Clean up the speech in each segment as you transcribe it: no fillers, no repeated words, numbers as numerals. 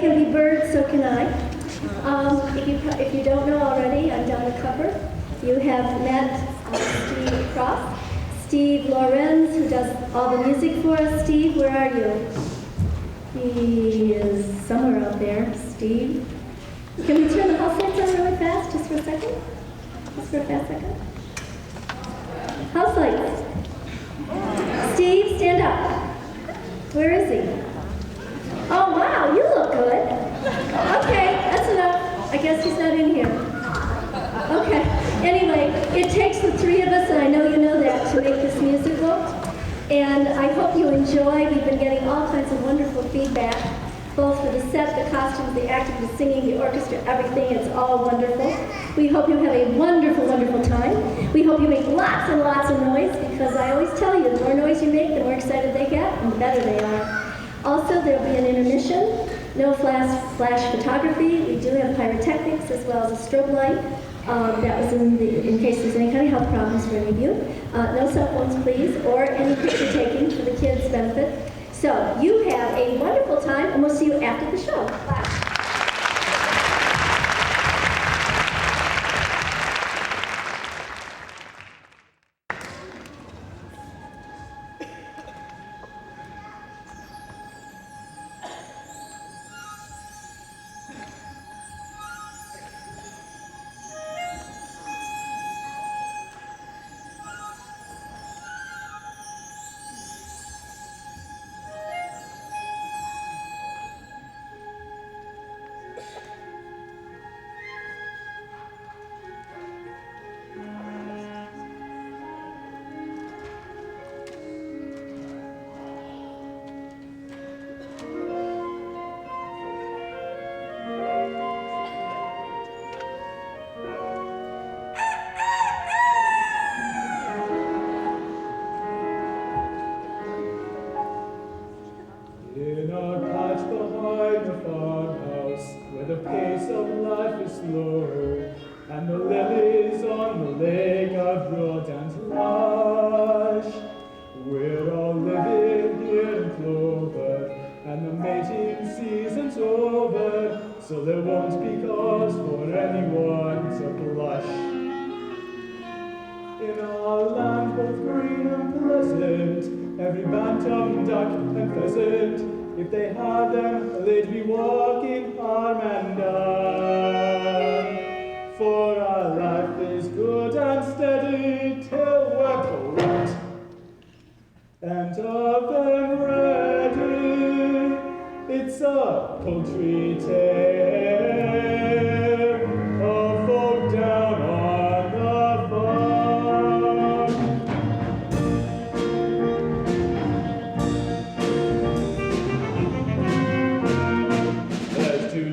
can be birds, so can I. If you don't know already, I'm Donna Kupper. You have met Steve Cross. Steve Lorenz, who does all the music for us. Steve, where are you? He is somewhere out there. Steve. Can we turn the house lights on really fast, just for a second? Just for a fast second. House lights. Steve, stand up. Where is he? Oh, wow, you look good. Okay, that's enough. I guess he's not in here. Okay. Anyway, it takes the three of us, and I know you know that, to make this musical. And I hope you enjoy. We've been getting all kinds of wonderful feedback, both for the set, the costumes, the acting, the singing, the orchestra, everything. It's all wonderful. We hope you have a wonderful, wonderful time. We hope you make lots and lots of noise, because I always tell you, the more noise you make, the more excited they get, and the better they are. Also, there'll be an intermission. No flash photography. We do have pyrotechnics as well as a strobe light. That was in case there's any kind of health problems for any of you. No cell phones, please, or any picture taking for the kids' benefit. So you have a wonderful time, and we'll see you after the show. Bye. Every bantam, duck, and pheasant, if they had them, they'd be walking arm and arm. For our life is good and steady till we're correct, and up and ready. It's a poultry tale of folk down on the farm.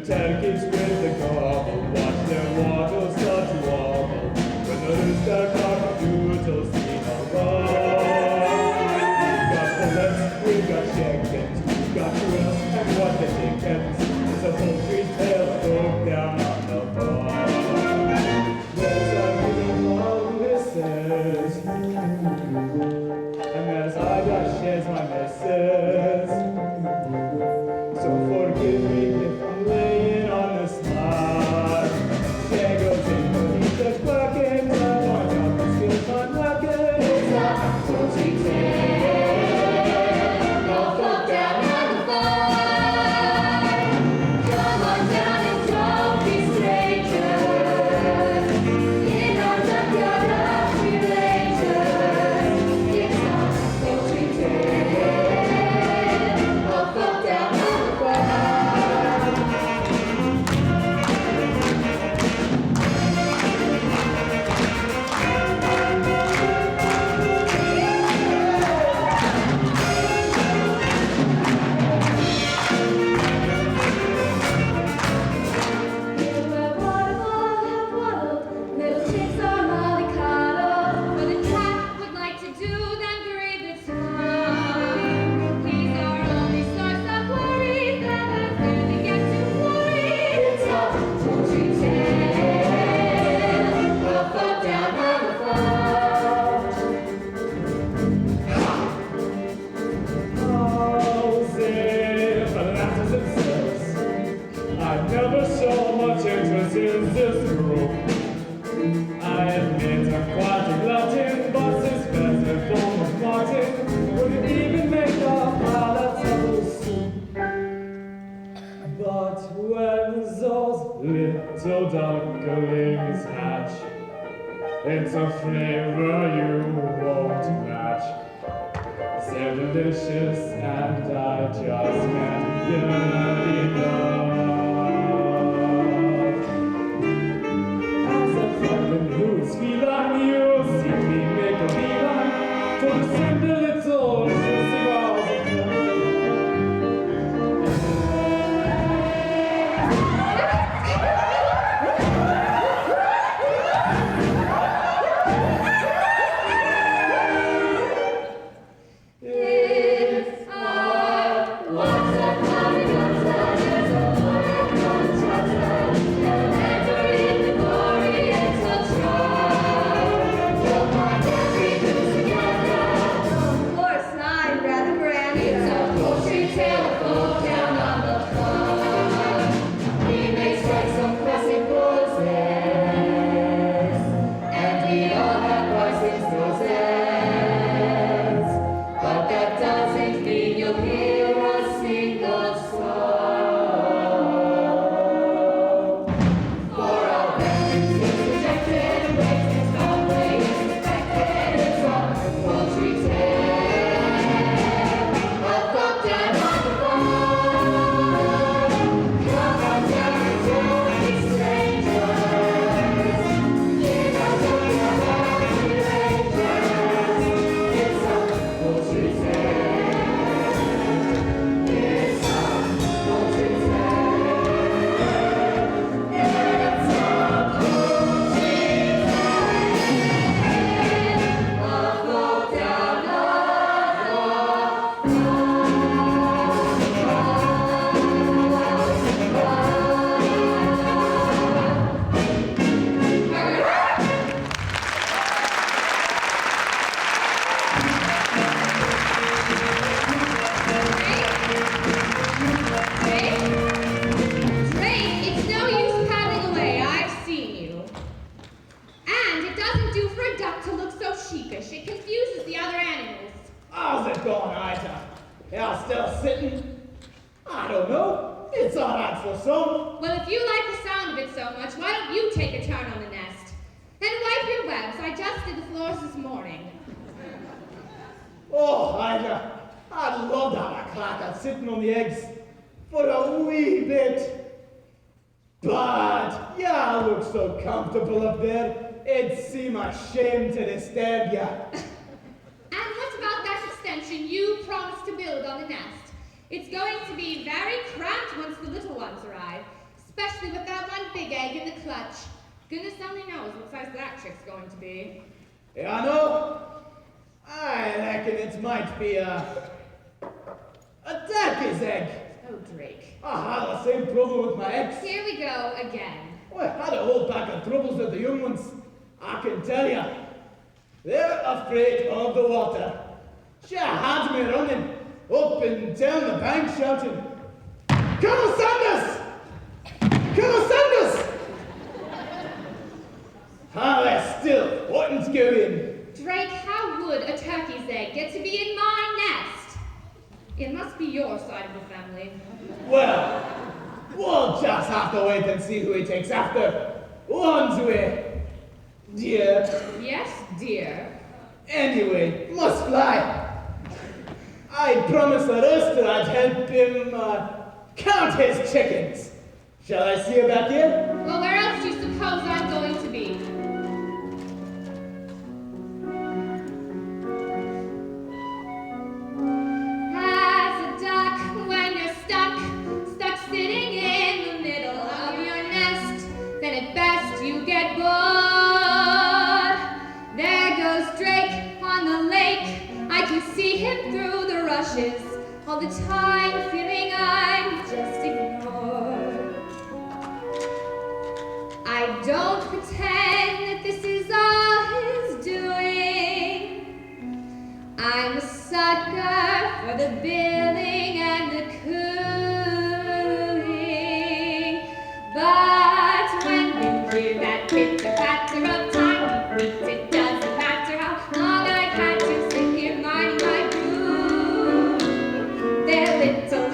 Turkeys with the gobble, watch their waddles start to wobble. When the rooster cock-a-doodle sing along. We've got pullets, we've got chickens, we've got quills, and what the dickens. It's a poultry tale. But when those little ducklings hatch, it's a flavor you won't match. They're delicious and I just can't get enough. As a duckling who's feline, you'll see me make a beeline for the simple little juicy balls. Shame to disturb ya. And what about that extension you promised to build on the nest? It's going to be very cramped once the little ones arrive, especially with that one big egg in the clutch. Goodness only knows what size that chick's going to be. Yeah, I know. I reckon it might be a turkey's egg. Oh, Drake. I had the same trouble with my eggs. Here we go again. Well, I had a whole pack of troubles with the young ones. I can tell you, they're afraid of the water. She had me running up and down the bank shouting, "Colonel Sanders! Colonel Sanders!" Ah, they're still wanting to go in. Drake, how would a turkey's egg get to be in my nest? It must be your side of the family. Well, we'll just have to wait and see who he takes after. One's way. Dear. Yes, dear. Anyway, must fly. I promised the rooster I'd help him count his chickens. Shall I see you back here? Well, where else do you suppose I'm going to be? As a duck, when you're stuck sitting in the middle of your nest, then at best you get bored. There goes Drake on the lake. I can see him through the rushes, all the time feeling I'm just ignored. I don't pretend that this is all his doing. I'm a sucker for the billing and the cooing. But when you hear that pitter-patter of tiny feet, it doesn't matter how long I've had to sit here minding my broom. Their little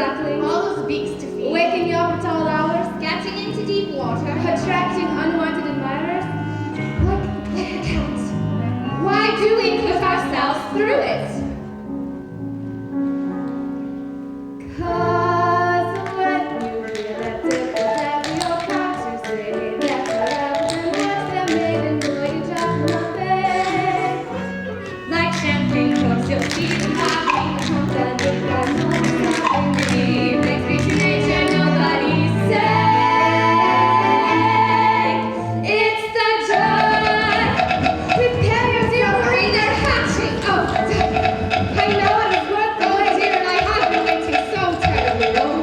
ducklings. All those beaks to feed. Waking you up at all hours. Getting into deep water. Attracting unwanted admirers. Like a cat. Why do we put ourselves through it? 'Cause when you re-elected, that your proxies say that forever and once they're made and boy you just nothing. Like champagne corks, you'll see them popping. Then you guys know nothing. Makes me to nature, nobody's safe. It's the joy. Prepare yourself for either hatching. Oh, I know it is worth the wait, dear, and I have been waiting so terribly long.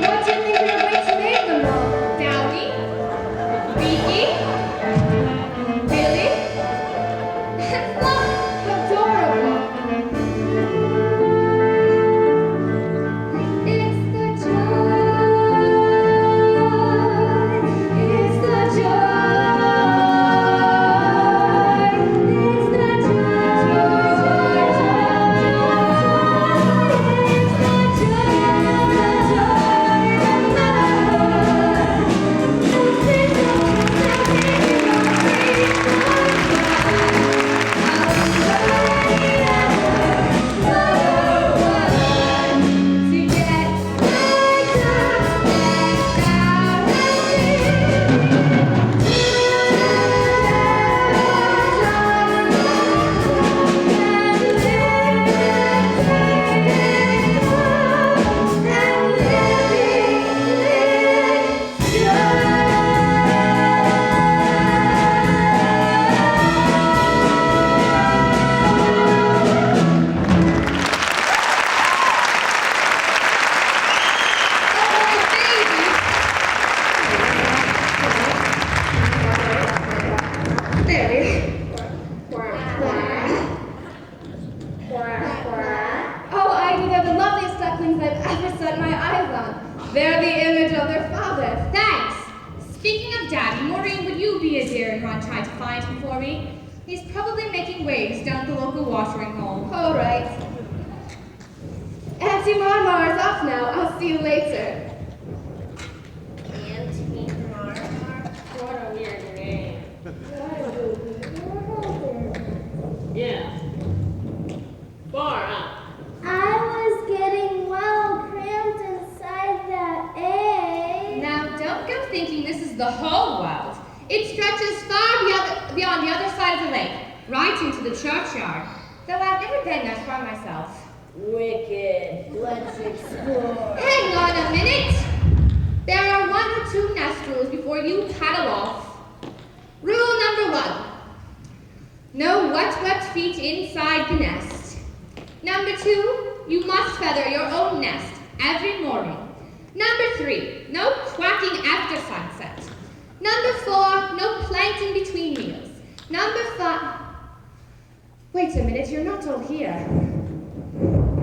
What do you think you're going to make them all? Dowdy, Beaky, Billy, and Fluff. Adorable. It's the joy. It's the joy. It's the Oh, Ivy, they're the loveliest ducklings I've ever set my eyes on. They're the image of their father. Thanks. Speaking of Daddy, Maureen, would you be a dear and run try to find him for me? He's probably making waves down at the local watering hole. All right. Auntie Marmar is off now. I'll see you later. Auntie Marmar? What a weird name. Yeah. Far up. I was getting well cramped inside that egg. Now, don't go thinking this is the whole world. It stretches far beyond the other side of the lake, right into the churchyard. Though I've never been that far myself. Wicked. Let's explore. Hang on a minute. There are 1 or 2 nest rules before you paddle off. Rule number 1. No wet feet inside the nest. Number 2, you must feather your own nest every morning. Number 3, no quacking after sunset. Number 4, no plankton between meals. Number 5, wait a minute, you're not all here.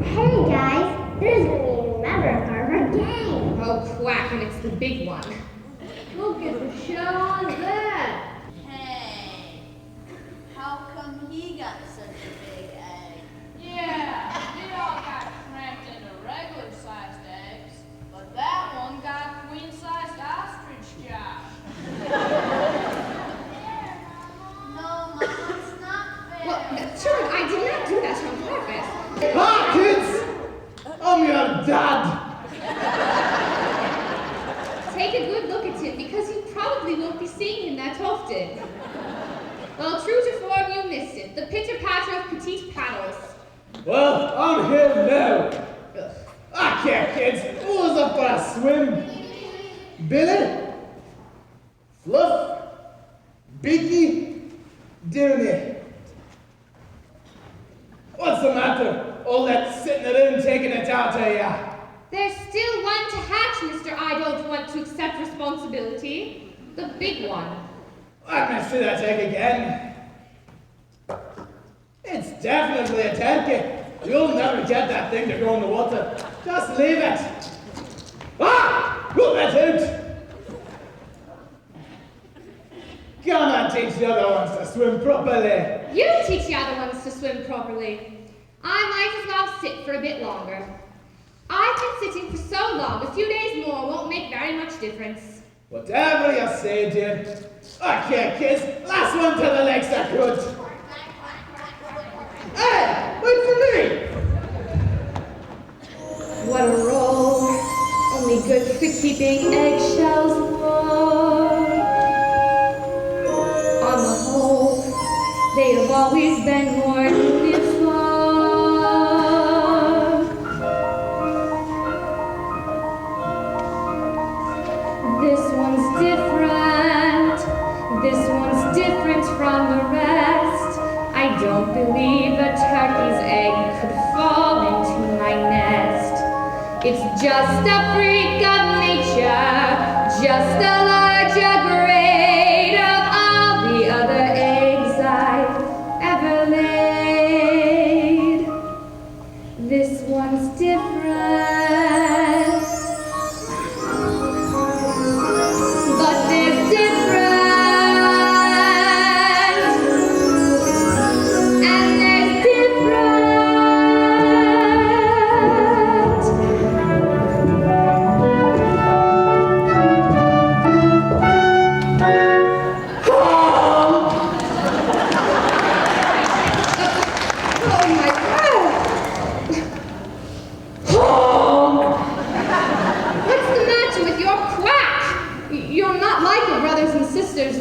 Hey guys, there's a new member of our gang. Oh, quack, and it's the big one. Look at the show on that. Hey, how come he got such a big egg? Yeah, we all got cramped into regular-sized eggs, but that one got queen-sized ostrich job. No, Mom, it's not fair. Well, sure, I did not do that on purpose. Hi, kids! I'm your dad! Take a good look at him, because you probably won't be seeing him that often. Well, true to form, you missed it. The pitter-patter of petite paddles. Well, I'm here now. Ugh. Okay, kids, who's up for a swim? Billy? Fluff? Beaky? Dooney? What's the matter? All that sitting around taking it out of ya? There's still one to hatch, Mr. I don't want to accept responsibility. The big one. Let me see that egg again. It's definitely a turkey. You'll never get that thing to go in the water. Just leave it. Ah! Pull that out. Come and teach the other ones to swim properly. You teach the other ones to swim properly. I might as well sit for a bit longer. I've been sitting for so long, a few days more won't make very much difference. Whatever you say, dear. I can't kiss. Last one to the legs I could. Hey, wait for me. What a roll. Only good for keeping eggshells warm. On the whole, they have always been more uniform. This one's different. This one's different from the rest. I don't believe a turkey's egg could fall into my nest. It's just a freak of nature, just a larger grade of all the other eggs I've ever laid. This one's different, but there's different, and there's different.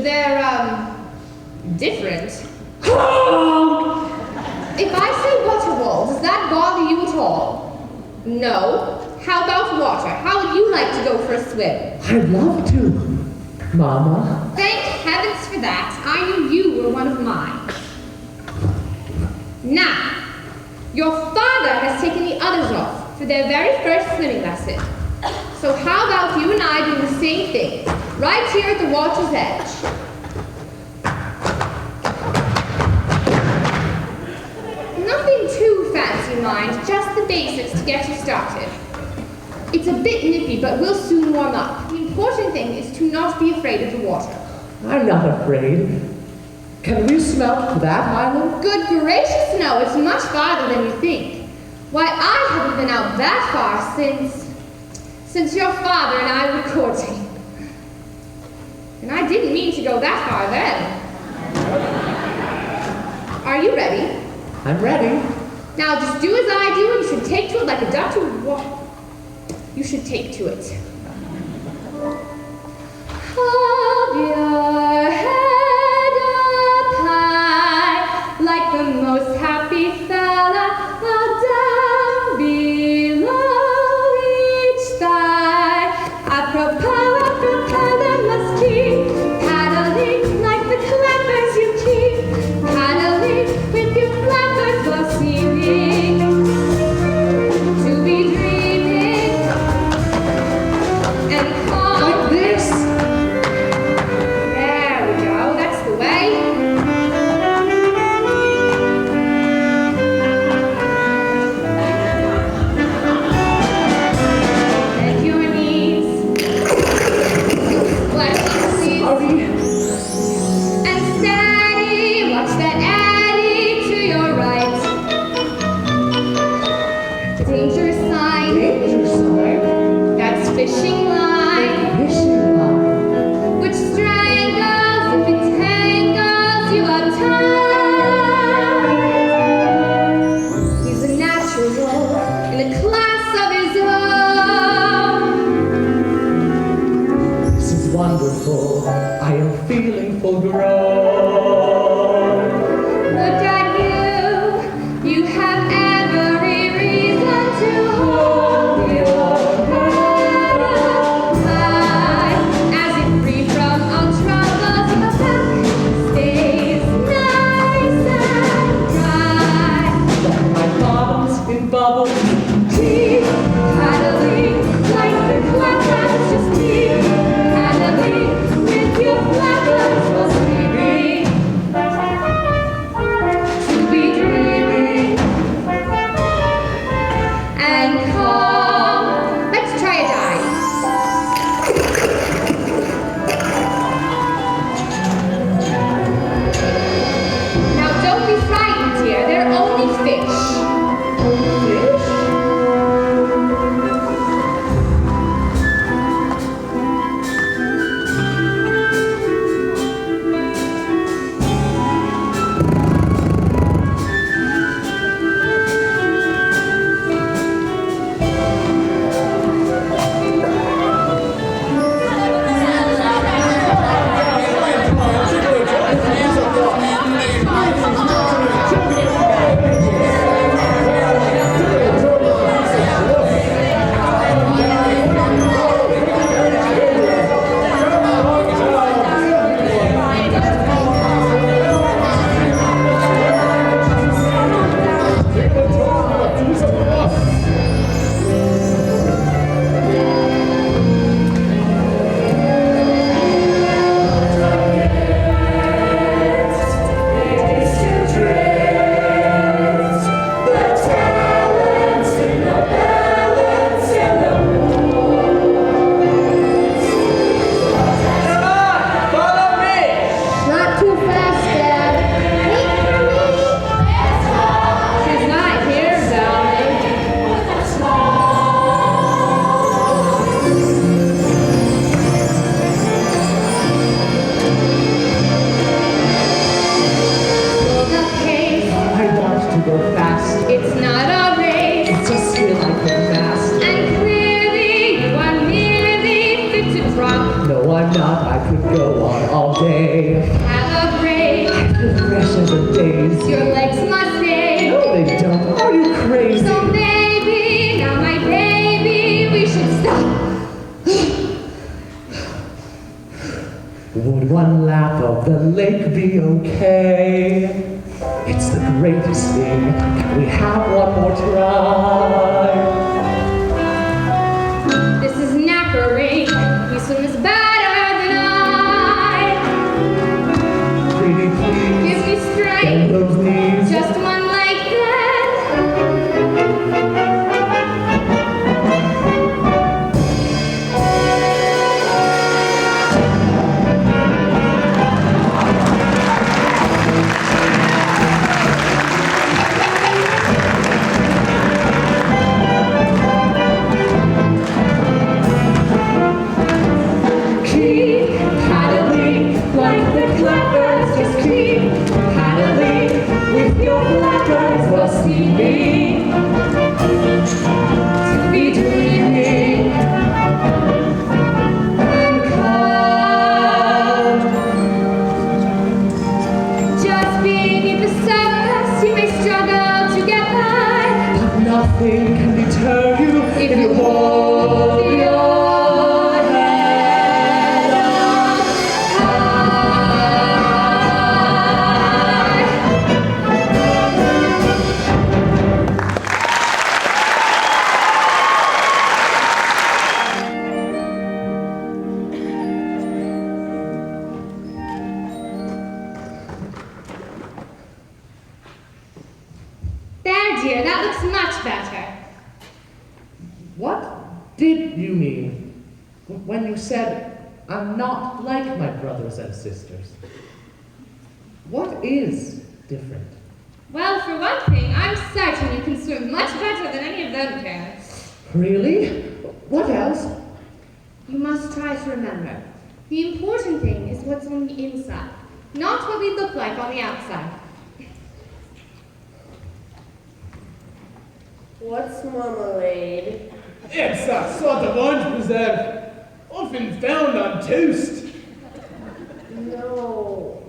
They're, different. If I say butterball, does that bother you at all? No? How about water? How would you like to go for a swim? I'd love to, Mama. Thank heavens for that. I knew you were one of mine. Now, your father has taken the others off for their very first swimming lesson. So how about you and I do the same thing, right here at the water's edge? Nothing too fancy, mind, just the basics to get you started. It's a bit nippy, but we'll soon warm up. The important thing is to not be afraid of the water. I'm not afraid. Can we smell that island? Good gracious, no, it's much farther than you think. Why, I haven't been out that far since your father and I were courting. And I didn't mean to go that far then. Are you ready? I'm ready. Now just do as I do, and you should take to it like a duck to water. You should take to it. Hold your head up high, like the most happy fella, while down below each thigh. Apropos, there must keep paddling like the clappers you keep paddling with your flappers while seeming to be dreaming. It's not a race. It's a skill I can master. And clearly you are merely fit to drop. No, I'm not. I could go on all day. Have a break. You're fresh as a daisy. Your legs must stay. No, they don't. Are you crazy? So maybe, now my baby, we should stop. Would one lap of the lake be okay? It's the greatest thing. Can we have one more try? This is knackering. You swim is better than I. Pretty please. Give me Bend strength. those knees. Just one like that. Keep paddling like the clappers. Just keep paddling with your flappers. While seeming to be dreaming and calm. Just beneath the surface, you may struggle to get by. But nothing can deter you If you hold your head up high. There, dear, that looks much better. What did you mean when you said I'm not like my brothers and sisters? What is different? Well, for one thing, I'm certain you can swim much better than any of them can. Really? What else? You must try to remember. The important thing is what's on the inside, not what we look like on the outside. What's marmalade? It's a sort of orange preserve, often found on toast. No.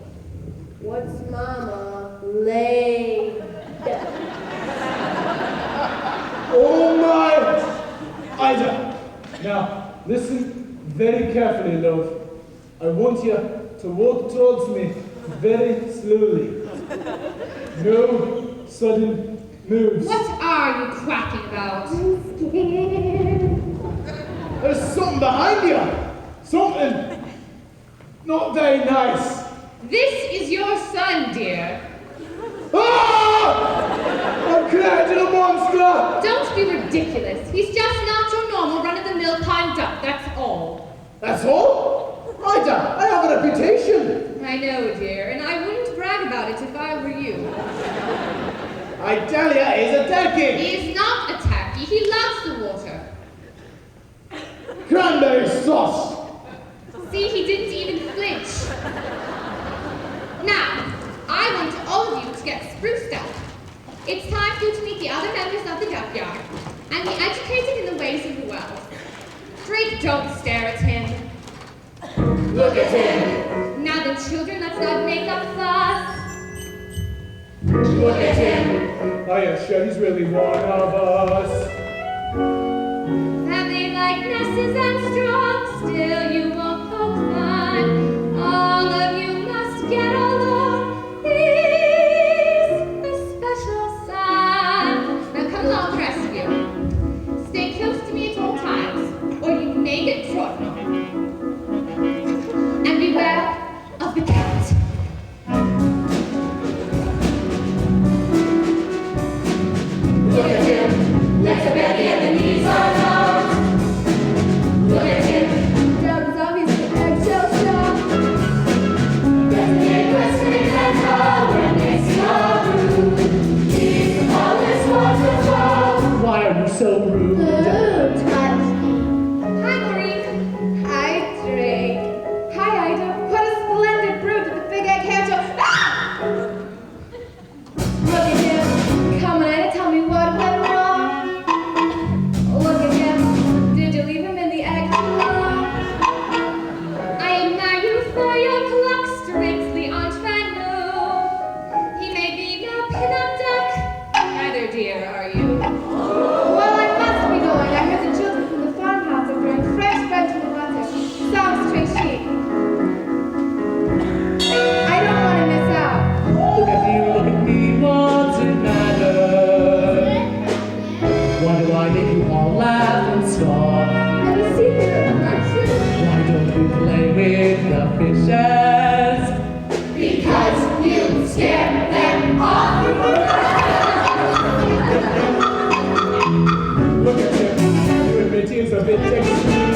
What's mama laid? Oh my! Ida, now listen very carefully, love. I want you to walk towards me very slowly. No sudden moves. What are you quacking about? There's something behind you. Something not very nice. This is your son, dear. Ah! I'm created a monster! Don't be ridiculous. He's just not your normal run-of-the-mill pine duck, that's all. That's all? Ida, I have a reputation. I know, dear, and I wouldn't brag about it if I were you. Idalia is attacking. He is not a tacky. He loves the water. Cranberry sauce. See, he didn't even flinch. Now, I want all of you to get spruced up. It's time for you to meet the other members of the duck yard and be educated in the ways of the world. Drake, don't stare at him. Look at him. Now then, children, let's not make a fuss. Look at him. I am sure he's really one of us. Family likenesses and strong, still you won't poke fun. All of you must get along. He's a special son. Now come along, the rest of you. Stay close to me at all times, or you may get trodden on. And beware of the cat. Look at him, legs are baggy and the knees are long. Look at him, fishes. Because you scared them off. Look at him. You admit he is a bit texty.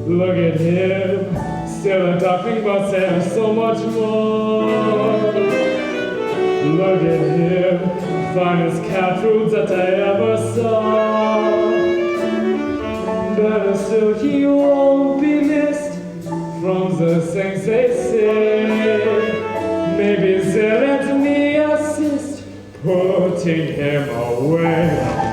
Look at him, still a duckling, but saying so much more. Look at him, finest cat food that I ever saw. Better still, he won't be missed from the things they say. Maybe they'll let me assist putting him away.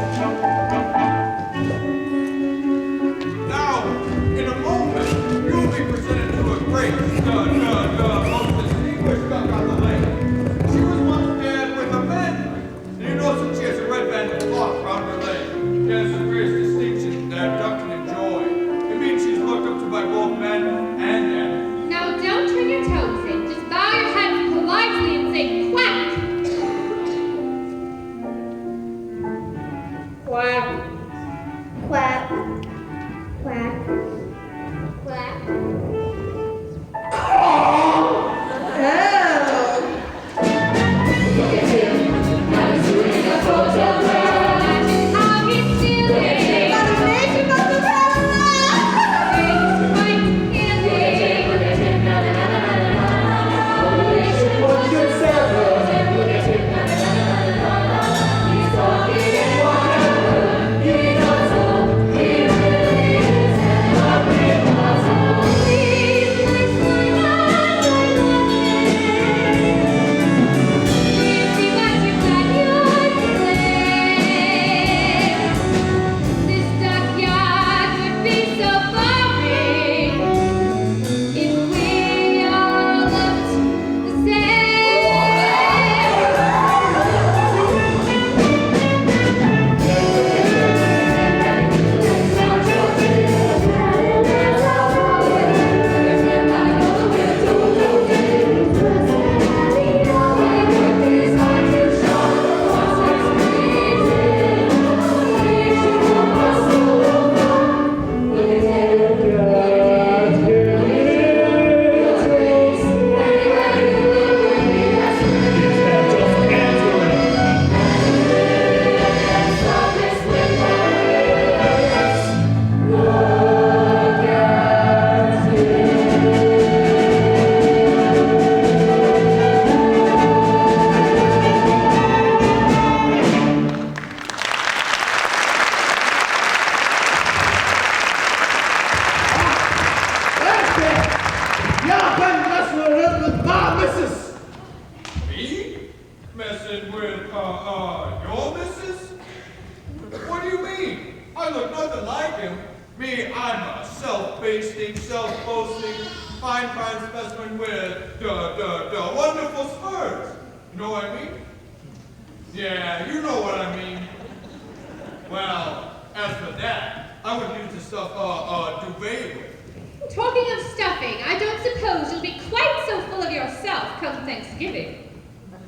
Thanksgiving.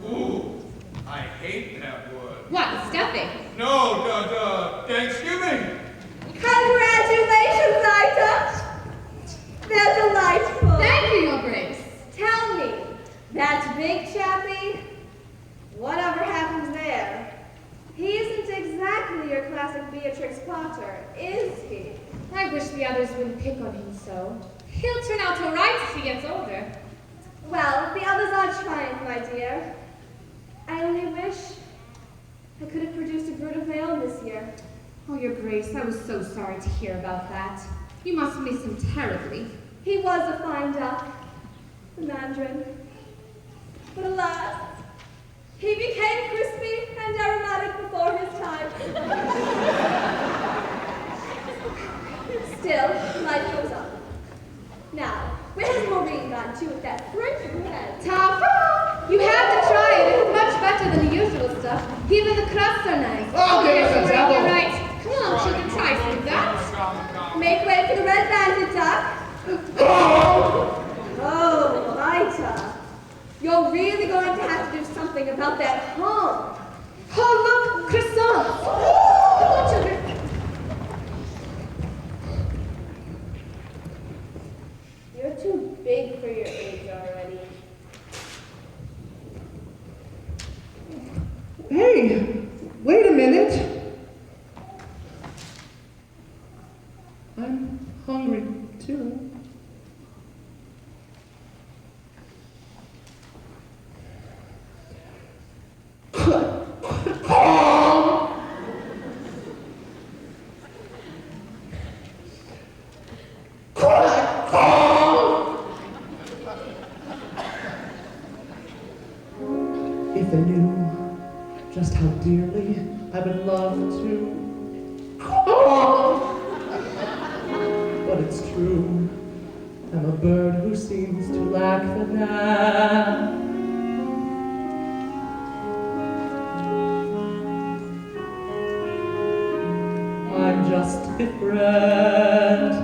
Ooh, I hate them. No, Thanksgiving. Congratulations, Ida! They're delightful. Thank you, Your Grace. Tell me, that big chappie, whatever happens there? He isn't exactly your classic Beatrix Potter, is he? I wish the others wouldn't pick on him so. He'll turn out all right as he gets older. Well, the others are trying, my dear. I only wish I could have produced a brood of my own this year. Oh, Your Grace, I was so sorry to hear about that. You must miss him terribly. He was a fine duck, the mandarin. But alas, he became crispy and aromatic before his time. Still, life goes on. Now, where's Maureen gone to with that French bread? Ta-fa! You have to try it. It's much better than the usual stuff. Even the crusts are nice. Oh, yes, yes, Maureen, apple. you're right. Come on, children, try some of that. Make way for the red banded duck. Oh, Ida. You're really going to have to do something about that honk. Oh, look, croissants. Come on, children. You're too big for your age already. Hey, wait a minute. I'm hungry too. If they knew just how dearly I would love to. But it's true, I'm a bird who seems to lack the knack. I'm just different,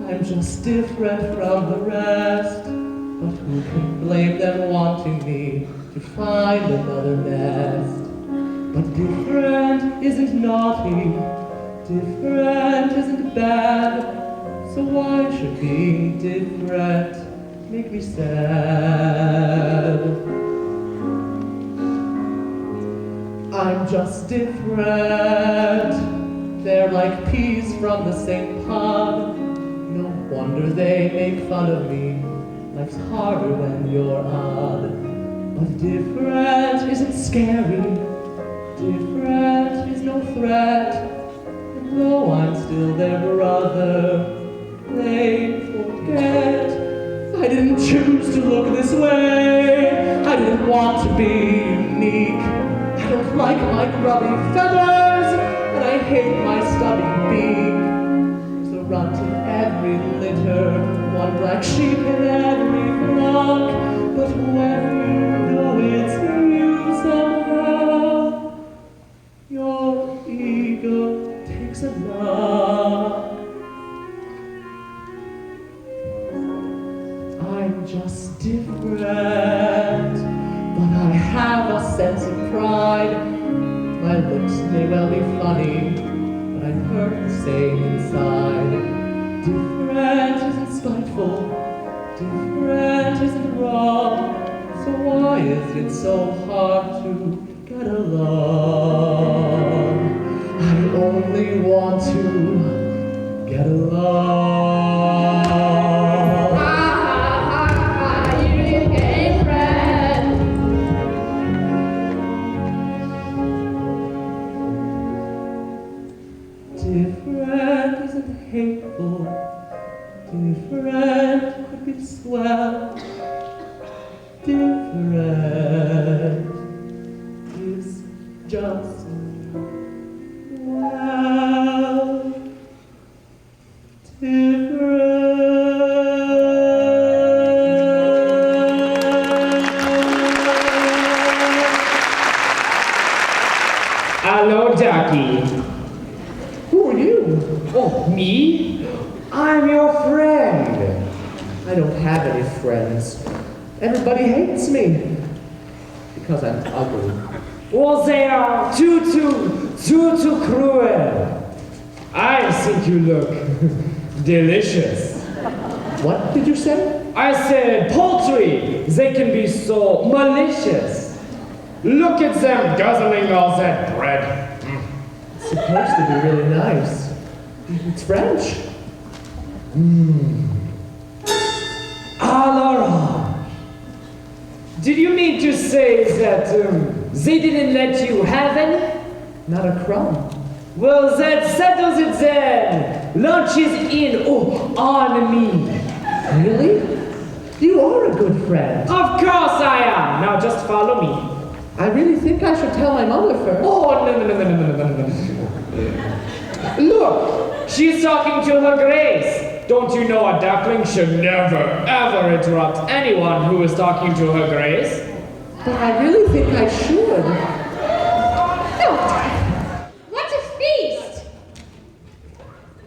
I'm just different from the rest. But who can blame them wanting me to find another nest? But different isn't naughty, different isn't bad. So why should being different make me sad? I'm just different. They're like peas from the same pod. No wonder they make fun of me. Life's harder when you're odd. But different isn't scary. Different is no threat. And though I'm still their brother, they forget. I didn't choose to look this way. I didn't want to be unique. I don't like my grubby feathers, and I hate my stubby beak. There's a runt in every litter, one black sheep in every flock. But when you know it's you somehow, your ego takes a knock. I'm just different, but I have a sense of pride. My looks may well be funny, but I'm hurt the same inside. Different isn't spiteful, different isn't wrong. So why is it so hard to get along? I only want to get along. Different isn't hateful, different could be swell. Different is just well. Different. Hello, Ducky. Who are you? Oh, me? I'm your friend. I don't have any friends. Everybody hates me because I'm ugly. Well, they are too Too cruel. I think you look delicious. What did you say? I said poultry. They can be so malicious. Look at them guzzling all that bread. It's supposed to be really nice. It's French. Alors, did you mean to say that they didn't let you have any? Not a crumb. Well, that settles it then. Lunch is in. Oh, on me. Really? You are a good friend. Of course I am. Now just follow me. I really think I should tell my mother first. Oh, no. Look, she's talking to her grace. Don't you know a duckling should never, ever interrupt anyone who is talking to her grace? But I really think I should. What a feast!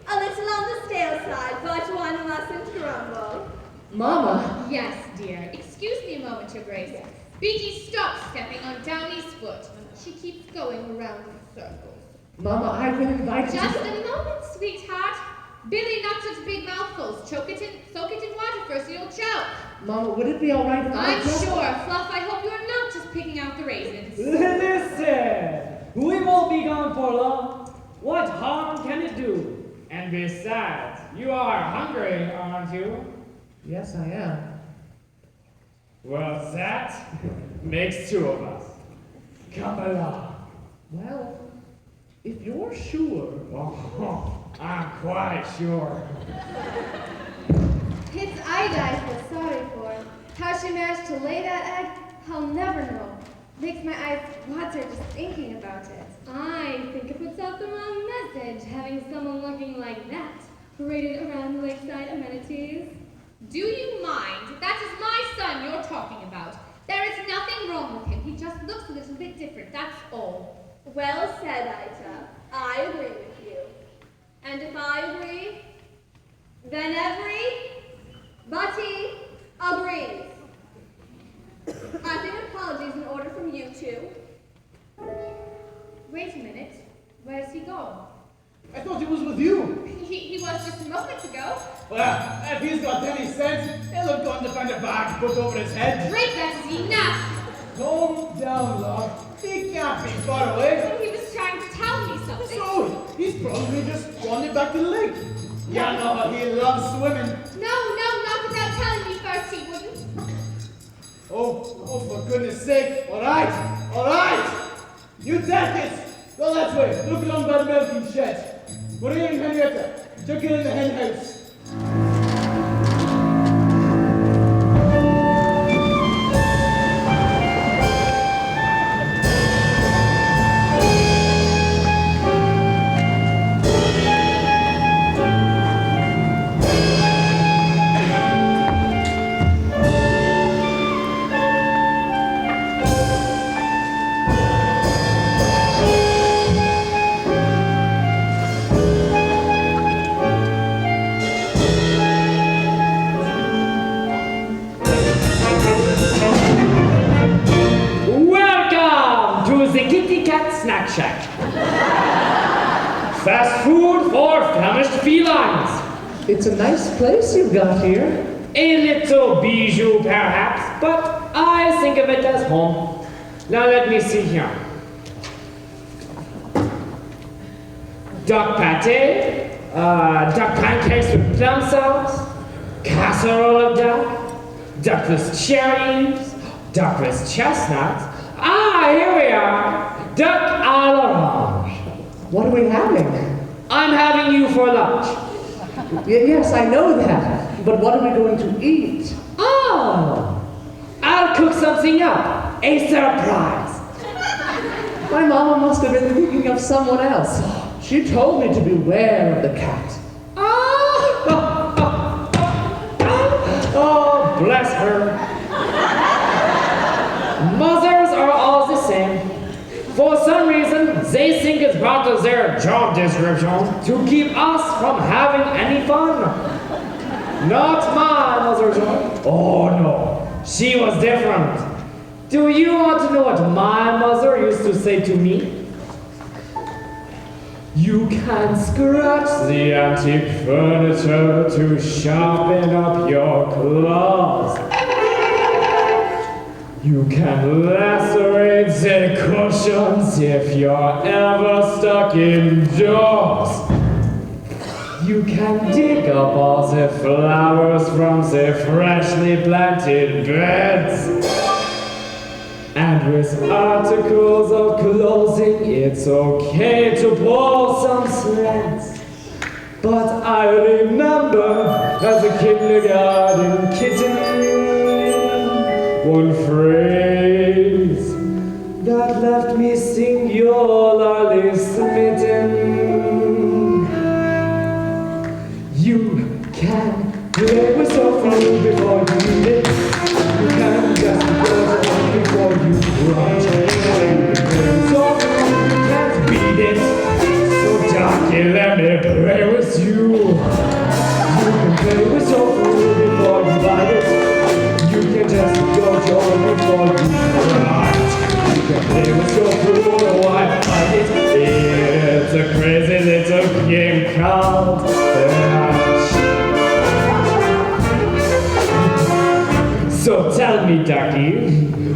A little on the stale side, but one mustn't grumble. Mama. Yes, dear. Excuse me a moment, Your Grace. Beaky, stop stepping on Downy's foot. She keeps going around in circles. Mama, I've been invited Just to... a moment, sweetheart. Billy, not such big mouthfuls. Soak it in water first, or you'll choke. Mama, would it be all right if I I'm just... sure. Fluff, I hope you're not just picking out the raisins. Listen, we won't be gone for long. What harm can it do? And besides, you are hungry, aren't you? Yes, I am. Well, that makes two of us. Come along. Well, if you're sure... Oh, I'm quite sure. It's Ida I feel sorry for. How she managed to lay that egg, I'll never know. Makes my eyes water just thinking about it. I think it puts out the wrong message, having someone looking like that paraded around the lakeside amenities. Do you mind? That is my son you're talking about. There is nothing wrong with him. He just looks a little bit different, that's all. Well said, Ida. I agree with you. And if I agree, then everybody agrees. I think an apology is in order from you two. Wait a minute. Where's he gone? I thought he was with you. He was just a moment ago. Well, if he's got any sense, he'll have gone to find a bag to put over his head. Drake, that is enough! Calm down, love. He can't be far away. He was trying to tell me something. So, he's probably just wandered back to the lake. You know how he loves swimming. No, not without telling me first he wouldn't. Oh, for goodness sake. All right. You take this. Go that way. Look along by the milking shed. Maria and Henrietta, check in the hen house. Snack Shack. Fast food for famished felines. It's a nice place you've got here. A little bijou, perhaps, but I think of it as home. Now let me see here. Duck pate, duck pancakes with plum sauce, casserole of duck with cherries, duck with chestnuts. Here we are. Duck à l'orange. What are we having? I'm having you for lunch. Yes, I know that. But what are we going to eat? Oh, I'll cook something up. A surprise. My mama must have been thinking of someone else. She told me to beware of the cat. Oh, bless her. Mothers are all the same. For some reason, they think it's part of their job description to keep us from having any fun. Not my mother, John. Oh no, she was different. Do you want to know what my mother used to say to me? You can scratch the antique furniture to sharpen up your claws. You can lacerate the cushions if you're ever stuck indoors. You can dig up all the flowers from the freshly planted beds. And with articles of clothing, it's okay to pull some threads. But I remember as a kindergarten kitten, one phrase that left me singularly smitten. You can play with your food before you eat it. You can just go before you crunch it. So you can't beat it. So Ducky, let me play with you. You can play with your food before you bite it. You can just go before you crunch. You can play with your food while I bite it. It's a crazy little game called Lunch. So tell me, Ducky,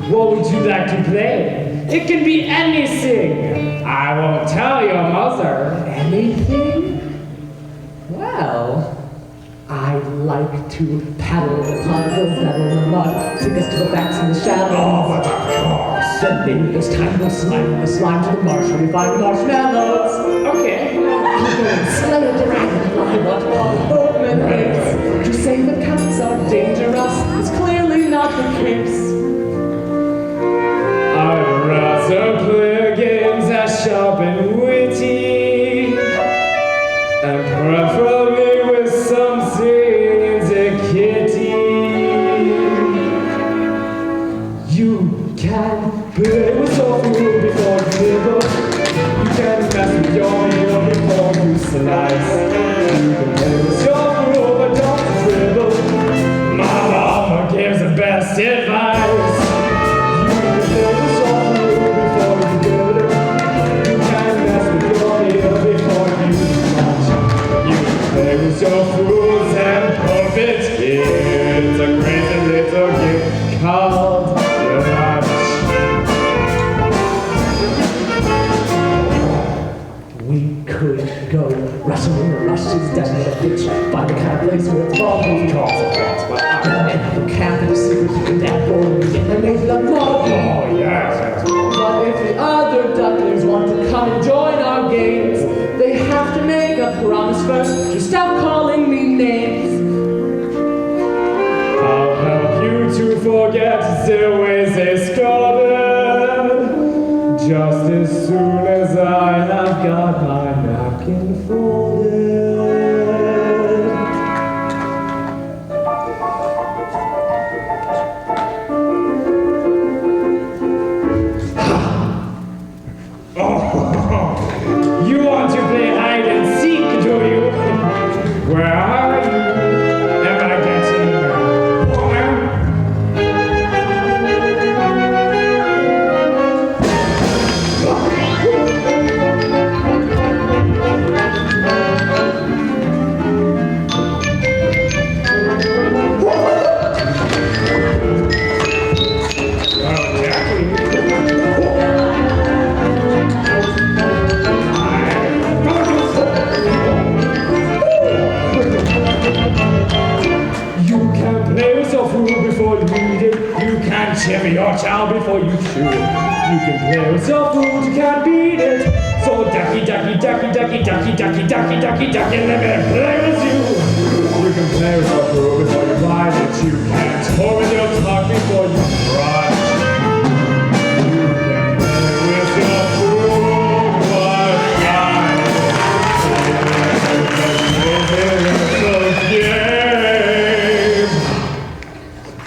what would you like to play? It can be anything. I won't tell your mother. Anything? Well, I'd like to paddle upon the metal in the mud, take us to the backs in the shadows. Oh, but of course. Then maybe it's time to slime to the marsh where we find marshmallows. Okay. I'll go and slay a dragon and I want all the boatmen race. To say the cats are dangerous is clearly not the case. I'd rather play games that sharp and witty, and preferably with something in the kitty. You can play with your food before you nibble. You can mess with your meal before you slice. You can play with your food but don't dribble. My mama gives the best advice. You can play with your food before you nibble. You can mess with your meal before you slice. You can play with your food and pump it. It's a crazy little game called Lunch. We could go rushing in the rushes down the ditch, find the kind of place where it's all those calls and calls. But and have a camp and a secret in that board and get the name of the mall. Oh, yes. But if the other ducklings want to come and join our games, they have to make a promise first to stop calling me names. I'll help you to forget the ways they scolded, just as soon as I have got my napkin folded. Oh, you want to play hide and seek, do you? Where are you? Am I getting warmer? Shimmy your child before you chew it. You can play with your food, you can't beat it. So ducky, ducky, ducky, ducky, ducky, ducky, ducky, ducky, ducky, let me play with you. You can play with your food before you bite it. You can't hold your tongue before you cry. You can play with your food while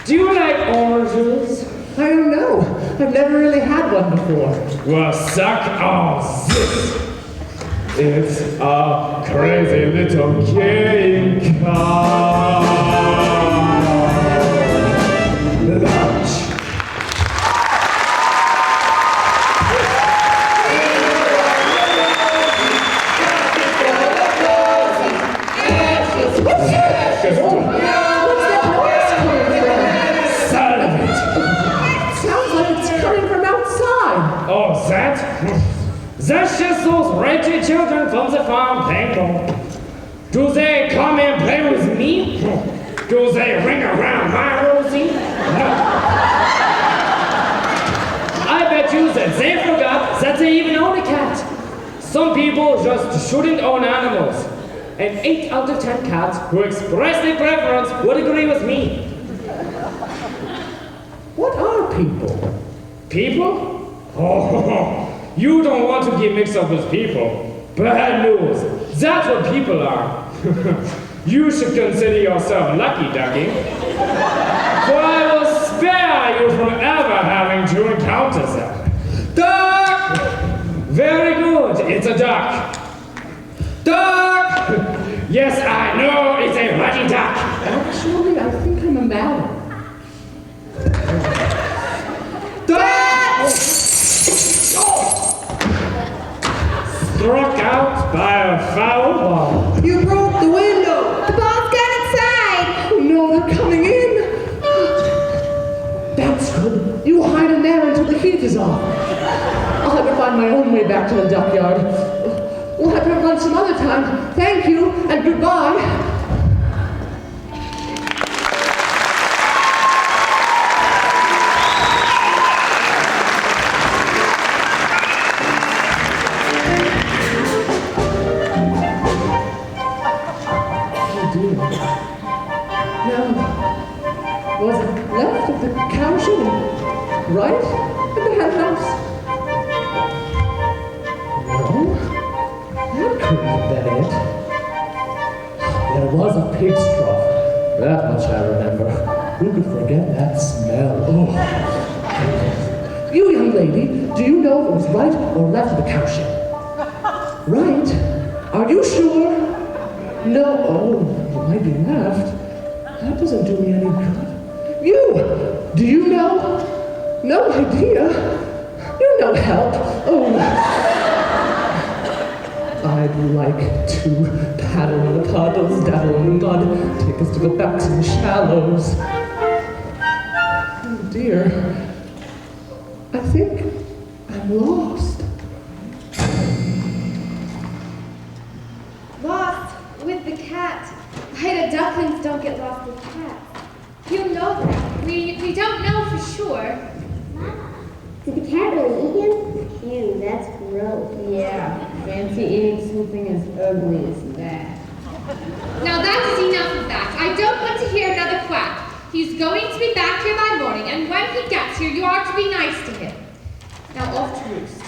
do you like oranges? I don't know. I've never really had one before. Well, suck on this. It's a crazy little game called Lunch. That's just those wretched children from the farm playing ball. Do they come and play with me? Do they ring around my Rosie? No. I bet you that they forgot that they even own a cat. Some people just shouldn't own animals. And 8 out of 10 cats who express their preference would agree with me. What are people? People? Oh, you don't want to get mixed up with people. Bad news. That's what people are. You should consider yourself lucky, Ducking. For I will spare you from ever having to encounter them. Duck! Very good, it's a duck. Duck! Yes, I know, it's a lucky duck. Actually, I think I'm a madam. Duck! Struck out by a foul ball. You broke the window! The ball's got inside. Oh no, they're coming in! That's good. You hide in there until the heat is off. I'll have to find my own way back to the duck yard. We'll have to have lunch some other time. Thank you, and goodbye. Oh dear. Now, was it left of the cowshed and right at the hen house? No, that couldn't have been it. There was a pig's trough. That much I remember. Who could forget that smell? Oh. You young lady, do you know if it was right or left of the cowshed? Right? Are you sure? No, oh, it might be left. That doesn't do me any good. You! Do you know? No idea. You're no help. Oh. I'd like to paddle in the puddles, dabble in the mud, take us to go back to the shallows. Oh dear. I think I'm lost. Lost with the cat. Ida, ducklings don't get lost with cats. You know that. We don't know for sure. Mama, did the cat really eat him? Ew, that's gross. Yeah, fancy eating something as ugly as that. Now that is enough of that. I don't want to hear another quack. He's going to be back here by morning, and when he gets here, you are to be nice to him. Now off to roost.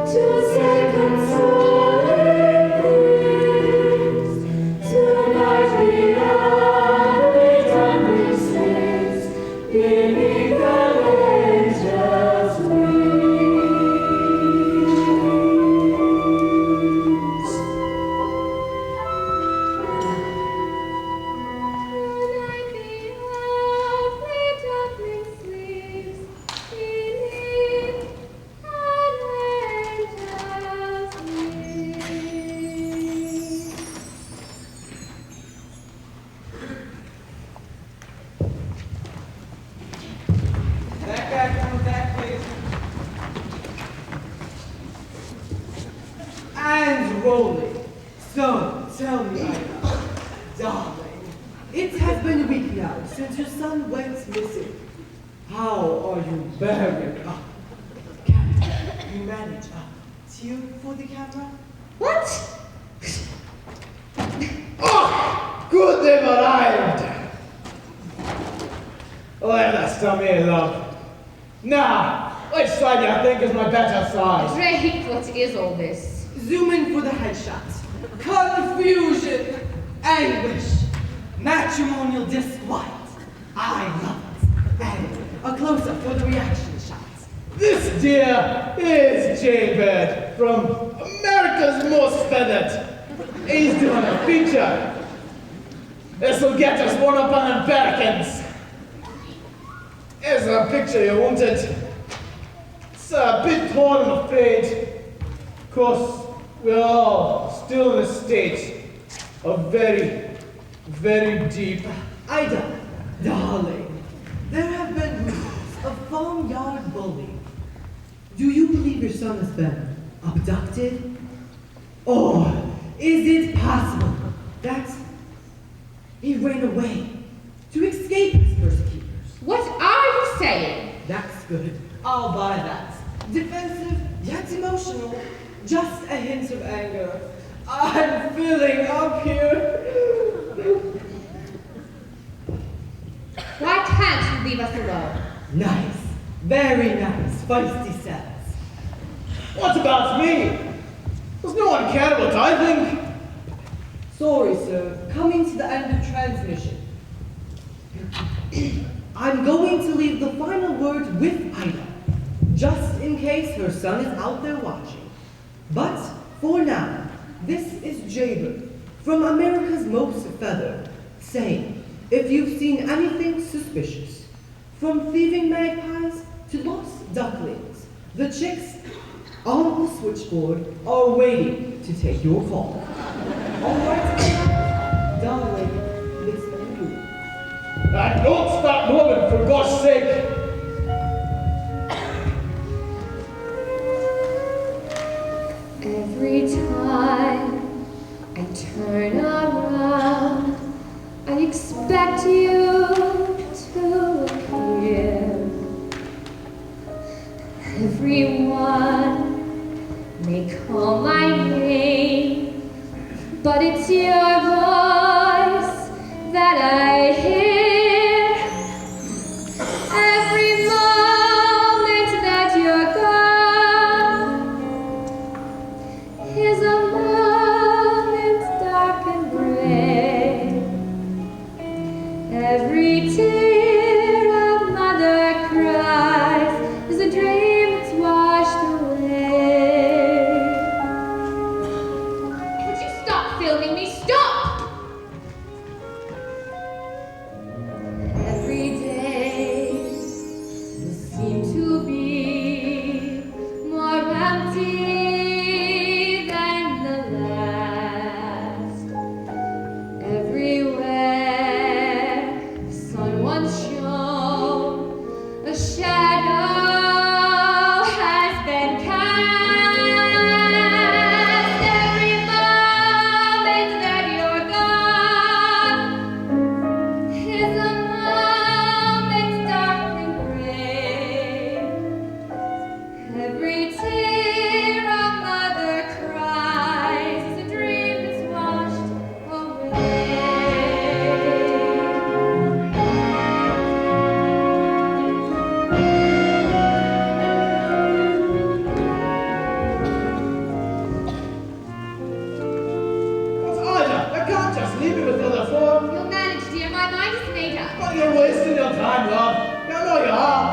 To rolling. So, tell me, Ida, darling, it has been a week now since your son went missing. How are you bearing up? Can you manage a tear for the camera? What? Oh, good they've arrived. Let us tell me, love. Now, which side do you think is my better side? Drake, what is all this? Zoom in for the headshot. Confusion, anguish, matrimonial disquiet. I love it. And a close-up for the reaction shots. This, dear, is Jaybird from America's Most Feathered. He's doing a feature. This'll get us one up on the Americans. Here's a picture you wanted. It's a bit torn, I'm afraid. Of course, we're all still in a state of very, very deep. Ida, darling, there have been rumors of farmyard bullying. Do you believe your son has been abducted? Or is it possible that he ran away to escape his persecutors? What are you saying? That's good. I'll buy that. Defensive, yet emotional. Just a hint of anger. I'm filling up here. Why can't you leave us alone? Nice. Very nice. Feisty cells. What about me? Does no one care what I think? Sorry, sir. Coming to the end of transmission. I'm going to leave the final word with Ida, just in case her son is out there watching. But for now, this is Jaybird from America's Most Feathered, saying, if you've seen anything suspicious, from thieving magpies to lost ducklings, the chicks on the switchboard are waiting to take your call. All right, darling, it's you. And don't start moving, for God's sake. Every time I turn around, I expect you to appear. Everyone may call my name, but it's your voice that I hear. Every moment that you're gone is a moment dark and gray. Every tear a mother cries is a dream that's washed away. Would you stop filming me? Stop! Every day will seem to be more empty than the last. Everywhere the sun once shone, a shadow has been cast. Every moment that you're gone is a moment dark and gray. Every tear a mother cries is a dream that's washed away. But Ida, you can't just leave me with the other four. You'll manage, dear. My mind is made up. But you're wasting your time, love. You know you are.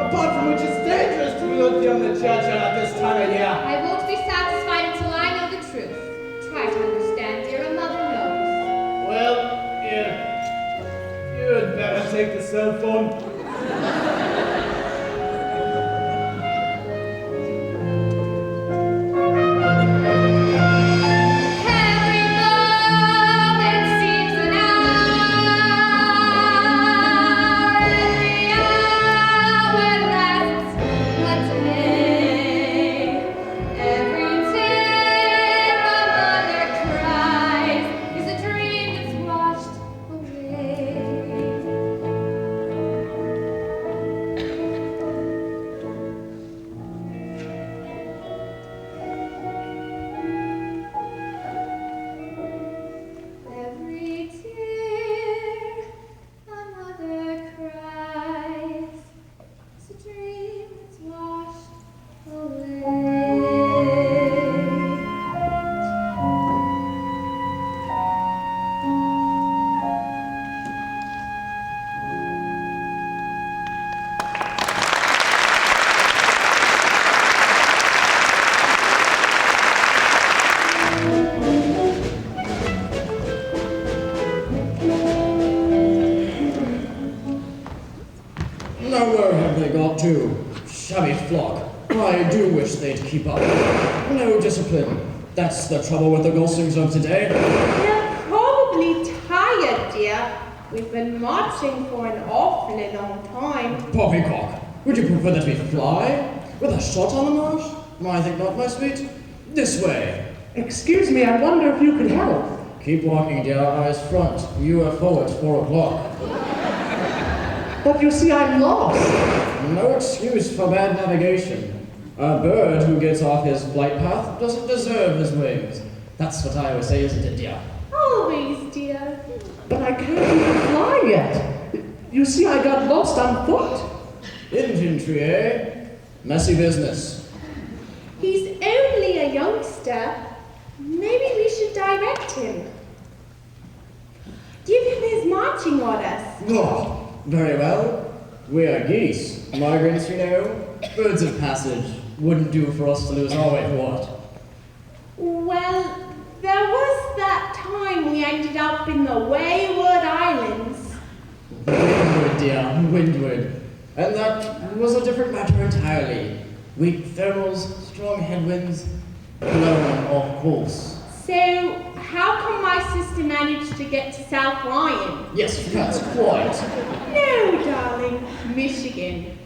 Apart from which it's dangerous to be looking on the churchyard at this time of year. I won't be satisfied until I know the truth. Try to understand, dear. A mother knows. Well, you'd better take the cell phone. Every moment seems an hour. Every hour lasts a day. Every tear a lot too. Shabby flock. I do wish they'd keep up. No discipline. That's the trouble with the Goslings of today. They're probably tired, dear. We've been marching for an awfully long time. Poppycock. Would you prefer that we fly? With a shot on the marsh? I think not, my sweet. This way. Excuse me, I wonder if you could help. Keep walking, dear. Eyes front. UFO at 4 o'clock. But you see, I'm lost. No excuse for bad navigation. A bird who gets off his flight path doesn't deserve his wings. That's what I always say, isn't it, dear? Always, dear. But I can't even fly yet. You see, I got lost on foot. Infantry, eh? Messy business. He's only a youngster. Maybe we should direct him. Give him his marching orders. Oh, very well. We are geese. Migrants, you know. Birds of passage. Wouldn't do for us to lose our way, what? Well, there was that time we ended up in the Wayward Islands. Windward, dear, windward. And that was a different matter entirely. Weak thermals, strong headwinds, blown off course. So, how come my sister managed to get to South Lyon? Yes, that's quite. No, darling, Michigan.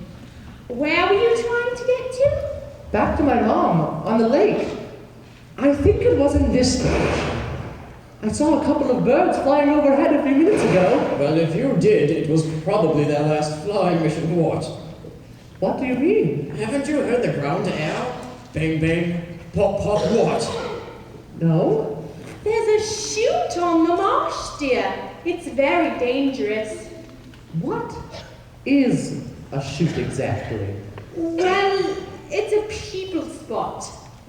Where were you trying to get to? Back to my mom, on the lake. I think it was in this direction. I saw a couple of birds flying overhead a few minutes ago. Well, if you did, it was probably their last flying mission. What? What do you mean? Haven't you heard the ground to air? Bang, bang, pop, pop, what? No? There's a chute on the marsh, dear. It's very dangerous. What is a chute exactly? Well, it's a people spot.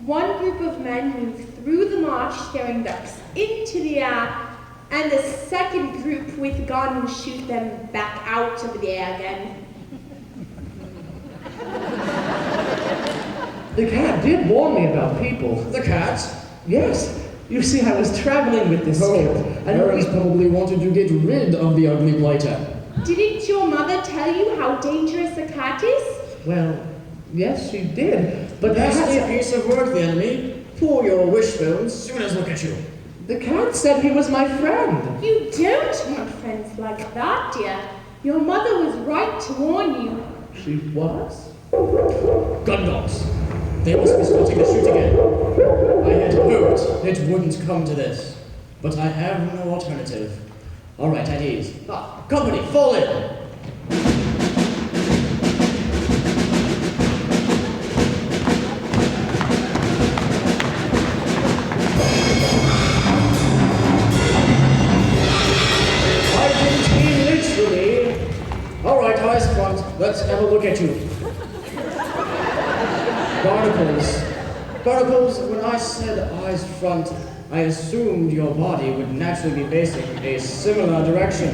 One group of men move through the marsh throwing ducks into the air, and the second group with guns shoot them back out of the air again. The cat did warn me about people. The cat? Yes. You see, I was traveling with this cat. Parents probably wanted to get rid of the ugly blighter. Didn't your mother tell you how dangerous a cat is? Well, yes, she did. But the Nasty cat, piece of work, the enemy. Pull your wishbones soon as look at you. the cat said he was my friend. You don't want friends like that, dear. Your mother was right to warn you. She was? Gun dogs. They must be spotting the chute again. I had hoped it wouldn't come to this, but I have no alternative. All right, at ease. Company, fall in. All right, eyes front. Let's have a look at you. Barnacles. Barnacles, when I said eyes front, I assumed your body would naturally be facing a similar direction.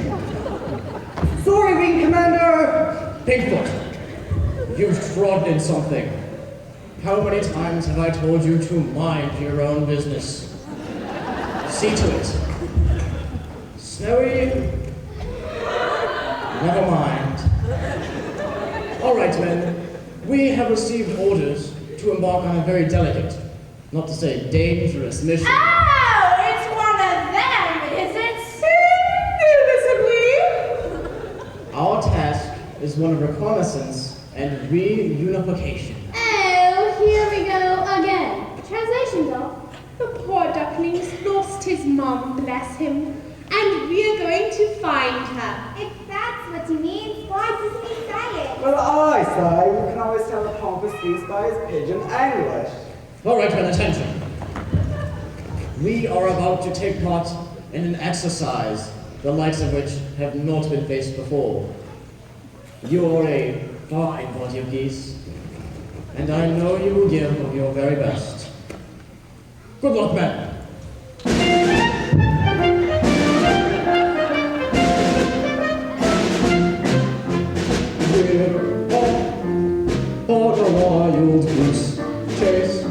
Sorry, Wing Commander! Bigfoot, you've trodden in something. How many times have I told you to mind your own business? See to it. Snowy? Never mind. All right, men. We have received orders to embark on a very delicate, not to say dangerous mission. Oh, it's one of them, is it? Invisibly? Our task is one of reconnaissance and reunification. Oh, here we go again. Translation, doll. The poor duckling's lost his mum, bless him. And we're going to find her. If that's what he means, why doesn't he say it? Well, I say you can always tell the pompous goose by his pidgin English. All right, men, attention. We are about to take part in an exercise, the likes of which have not been faced before. You are a fine body of geese, and I know you will give of your very best. Good luck, men. For the wild goose chase,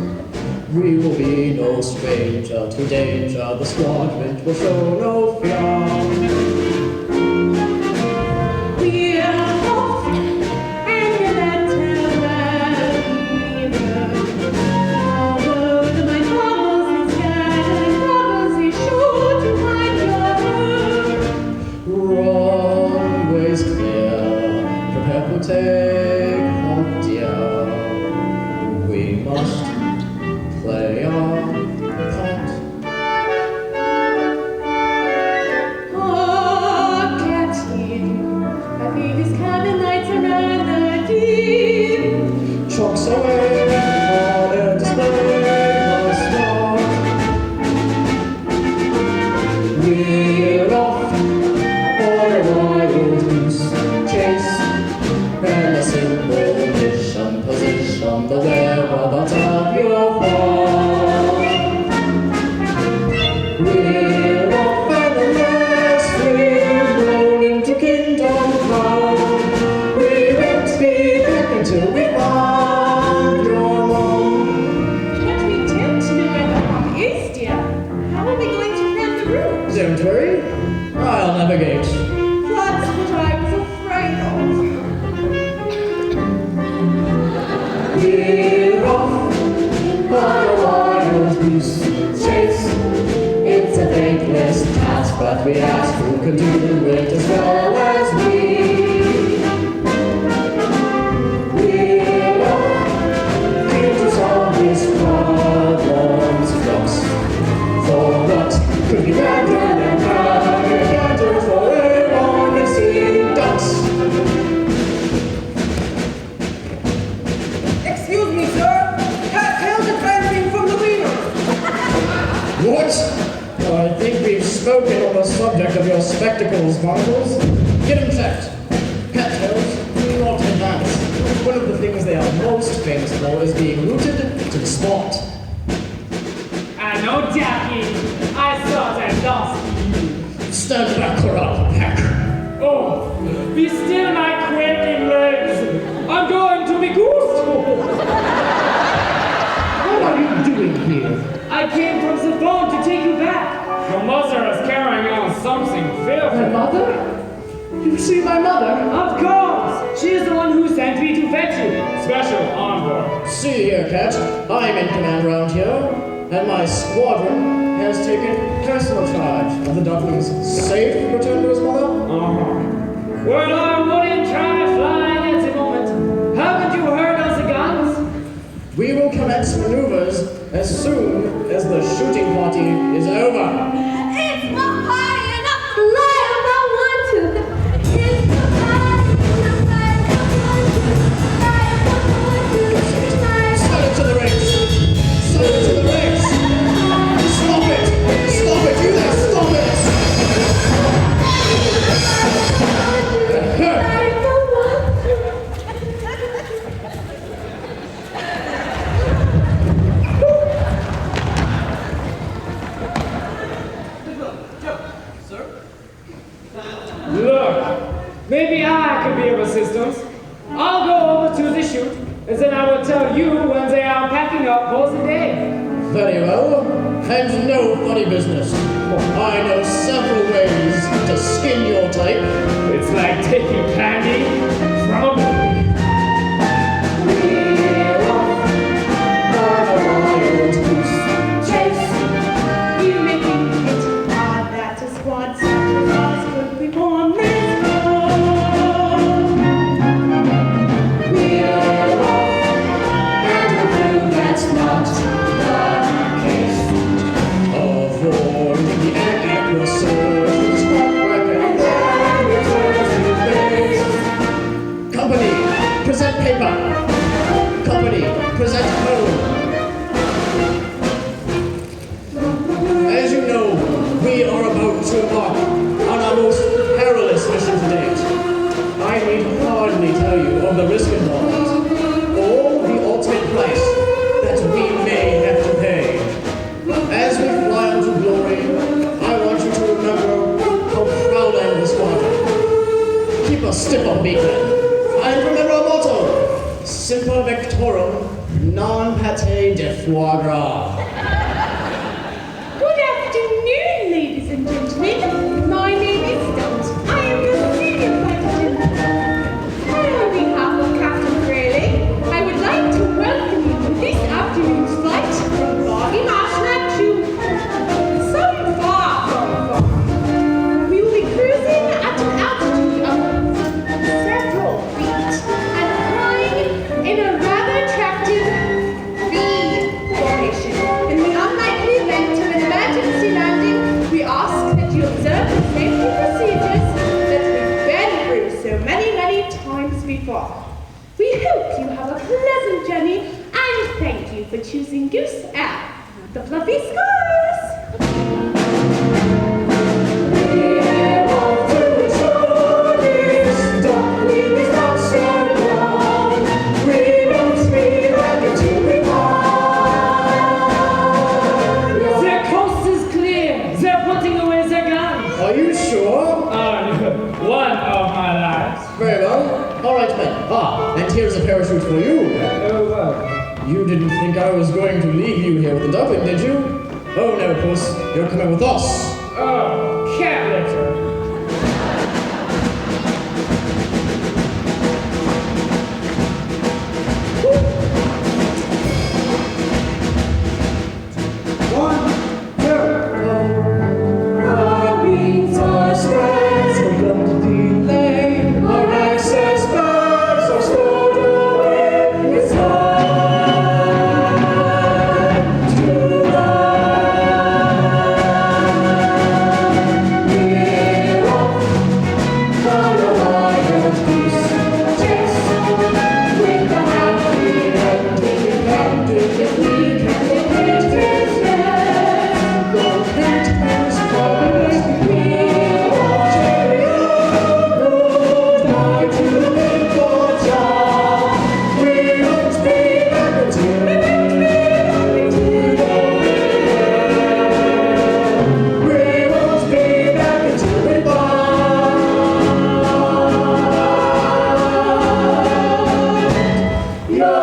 we will be no stranger to danger. The squadron will show no fear. We're off, and the must play our part. Oh, Captain, I think his cabin lights around the deep. Chalks away for their display must start. We're off for a wild goose chase, and a simple mission position the whereabouts of your fall. We're off and the last we're blown into kingdom come. We won't be back until we find your mom. Can't we tell to know where the home is, dear? How are we going to run the route? Don't worry, I'll navigate. That's what I was afraid of. We're off on a wild goose chase. It's a thankless task, but we ask who can do it as well as we. We're off to solve these problems from us. For what could be better than having a canter for everyone to see ducks? Excuse me, sir. Cattails advancing from the wheel. What? I think we've spoken on the subject of your spectacles, Barnacles. Get them checked. Cattails do not advance. One of the things they are most famous for is being rooted to the spot. I know, Jackie. I thought I lost you. Stand back, corrupt pack. Oh, be still my quaking legs. I'm going to be goosed. What are you doing here? I came from Savon to take you back. Your mother is carrying on something fearful. My mother? You see my mother? Of course! She is the one who sent me to fetch you. Special envoy. See here, Cat. I'm in command around here, and my squadron has taken personal charge of the Duckling's safe return to his mother. Well, I wouldn't try flying at the moment. Haven't you heard of the guns? We will commence maneuvers as soon as the shooting party is over. It's my party and I'm fly if I want to. It's my party and I'm fly if I want to. Fly if I want to. Fly if I Sell it to the ranks! Sell it to the ranks! Stop it! Stop it! You there! Stop it! Look, maybe I could be of assistance. I'll go over to the shoot, and then I will tell you when they are packing up for the day. Very well. And no funny business. I know several ways to skin your type. It's like taking candy from a movie. We're off on a wild goose chase. You making it hard that a squad such as ours could be born this fall. We're off, and the blue that's not the case. Avoiding the aggressors, scrap and then return to base. Company, present paper. Company, present home. As you know, we are about to embark on our most perilous mission to date. I need hardly tell you of the risk involved, or the ultimate price that we may have to pay. As we fly on to glory, I want you to remember how proud I am of the squadron. Keep a stiff upbeat, men. And remember our motto, Semper Victorum, non pate de foie gras. Good afternoon, ladies and gentlemen. My name is Stunt. I am your senior flight attendant. And on behalf of Captain Rayleigh, I would like to welcome you to this afternoon's flight from Boggy Marshland to some far from far. We will be cruising at an altitude of several feet and flying in a rather attractive V choosing Goose and the fluffy scars. We're off to the shores, Duckling is not so long. We don't speak like a two-in-one. Their coast is clear, they're putting away their guns. Are you sure? One of my lives. Very well. All right, then. And here's a parachute for you. Oh, well. You didn't think I was going to leave you here with the duckling, did you? Oh, no, puss. You're coming with us. Oh, cat litter. One, two. Our wings are spread, so don't delay. Our access bags are stored away. It's time to land. We're off on a wild goose chase with a happy ending. If we can get it, go that as far as we want to go. Try to live for job. We don't speak until we won't speak until we find your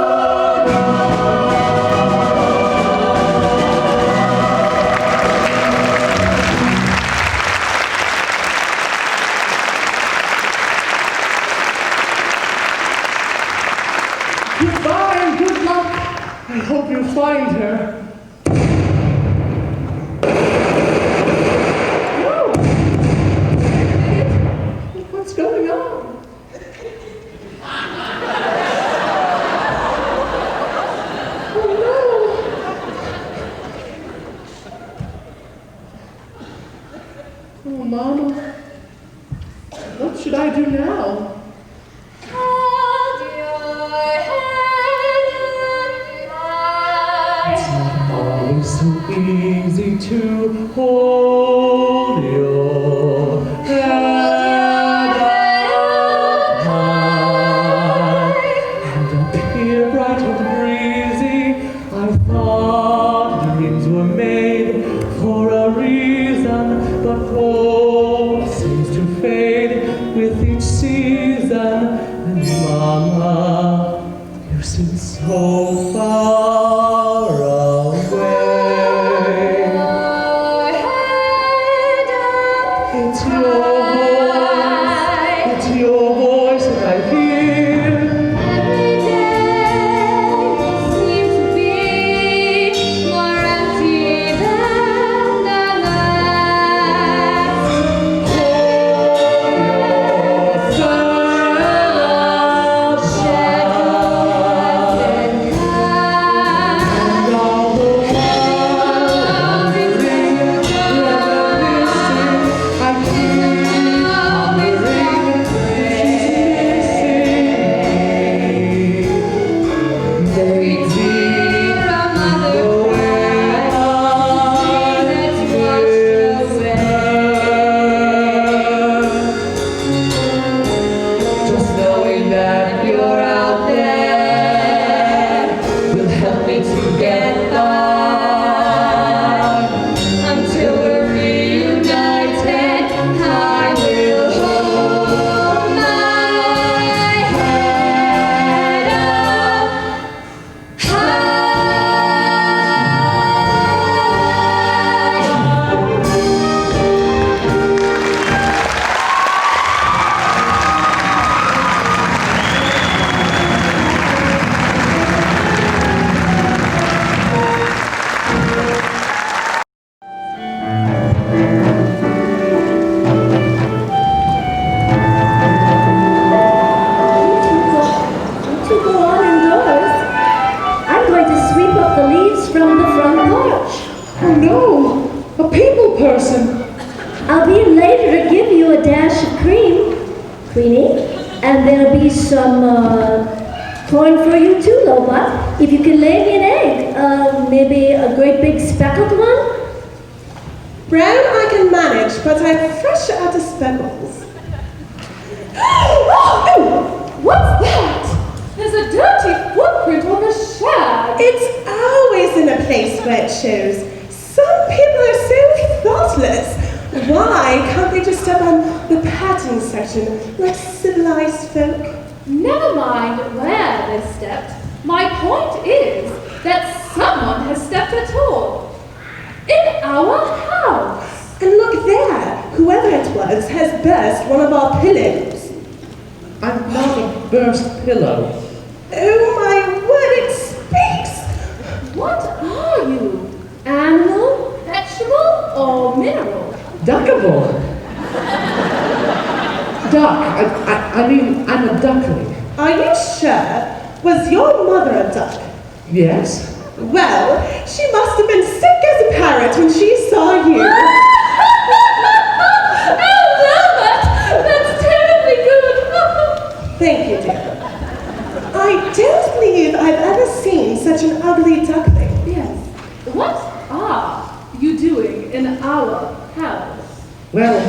Goodbye and good luck. I hope you find her. Whoa. What's going on? Oh no. Oh, Mama. What should I do now? Hold your head high. It's not always so easy to hold your head up high and appear bright and breezy. I thought dreams were made for a reason, but hope seems to fade with each season. And Mama, you seem so far away. It's your voice that I hear. Every day seems to be more empty than the last. Just knowing that you're out there will help me to get by. Until we're reunited, I will hold my head up To go on indoors. I'm going to sweep up the leaves from the front porch. Oh no, a people person. I'll be in later to give you a dash of cream, Queenie, and there'll be some Corn for you too, Lobot. If you can lay me an egg, maybe a great big speckled one? Brown I can manage, but I'm fresh out of speckles. Oh, what's that? There's a dirty footprint on the shag. It's always in a place where it shows. Some people are so thoughtless. Why can't they just step on the pattern section like civilized folk? Never mind where they stepped. My point is that someone has stepped at all. In our house. And look there. Whoever it was has burst one of our pillows. I'm not a burst pillow. Oh my word, it speaks! What are you? Animal, vegetable, or mineral? Duckable. Duck. I mean, I'm a duckling. Are you sure? Was your mother a duck? Yes. Well, she must have been sick as a parrot when she saw you. I love it! That's terribly good! Thank you, dear. I don't believe I've ever seen such an ugly duckling. Yes. What are you doing in our house? Well,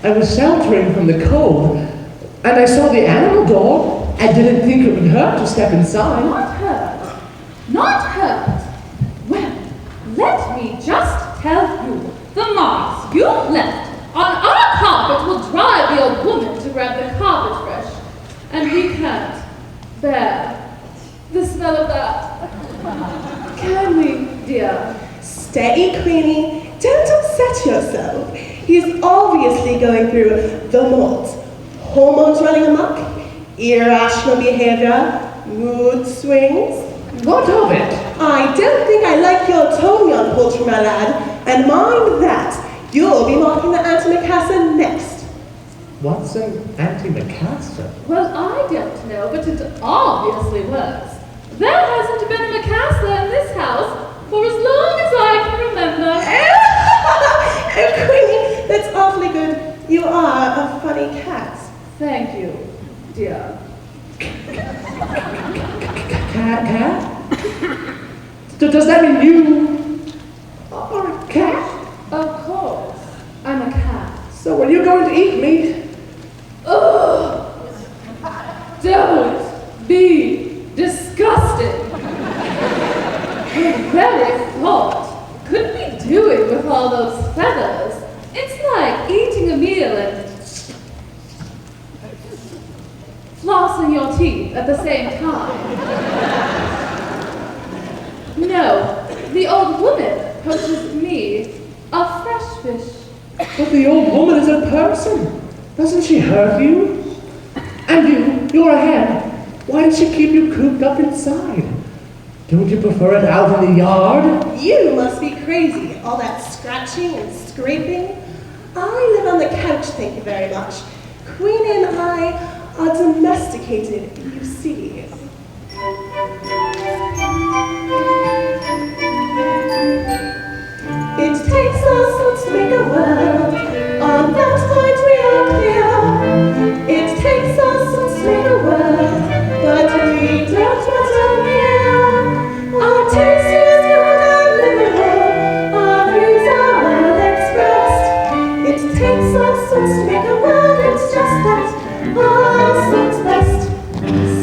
I was sheltering from the cold, and I saw the animal door. I didn't think it would hurt to step inside. Not hurt. Not hurt. Well, let me just tell you, the marks you left on our carpet will drive the old woman to grab the carpet fresh. And we can't bear the smell of that. Can we, dear? Steady, Queenie. Don't upset yourself. He's obviously going through the mold. Hormones running amok, irrational behavior, mood swings. What of it? I don't think I like your tone, young poultry, my lad. And mind that, you'll be marking the antimacassar next. What's an antimacassar? Well, I don't know, but it obviously works. There hasn't been a macassar in this house for as long as I can remember. Oh, Queenie, that's awfully good. You are a funny cat. Thank you, dear. Cat? Does that mean you are a cat? Of course, I'm a cat. So are you going to eat me? Ugh! Don't be disgusting. The very thought. Couldn't be doing with all those feathers. It's like eating a meal and flossing your teeth at the same time. No, the old woman poaches me a fresh fish. But the old woman is a person. Doesn't she hurt you? And you're a hen. Why does she keep you cooped up inside? Don't you prefer it out in the yard? You must be crazy. All that scratching and scraping. I live on the couch, thank you very much. Queenie and I are domesticated, you see. It takes us all to make a world. On that point we are clear. It takes us all to make a world, but we don't matter here. Our taste is good and liberal. Our views are well expressed. It takes us all to make a world. It's just that our song's best.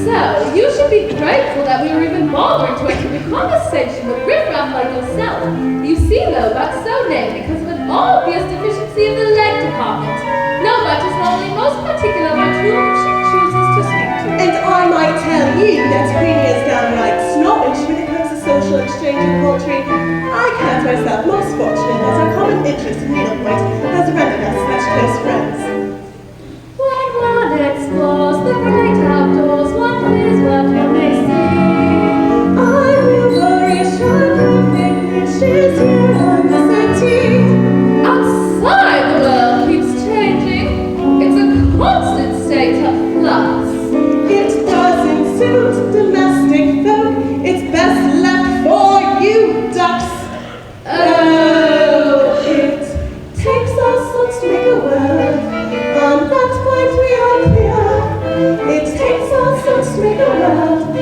So, you should be grateful that we were even bothering to enter into conversation with riffraff like yourself. You see, Lobot so named because of an obvious deficiency in the leg department. Lobot is normally most particular about whom she chooses to speak to. And I might tell you that Queenie is downright snobbish when it comes to social exchange and poultry. I count myself most fortunate that our common interest in needlepoint has rendered us such close friends. When one explores the great outdoors, one is what one may see. I will worry, shine perfect riches here on the settee. Outside, the world keeps changing. It's a constant state of flux. It doesn't suit domestic folk. It's best left for you ducks. Oh, it takes us all to make a world. On that point we are clear. It takes us all to make a world.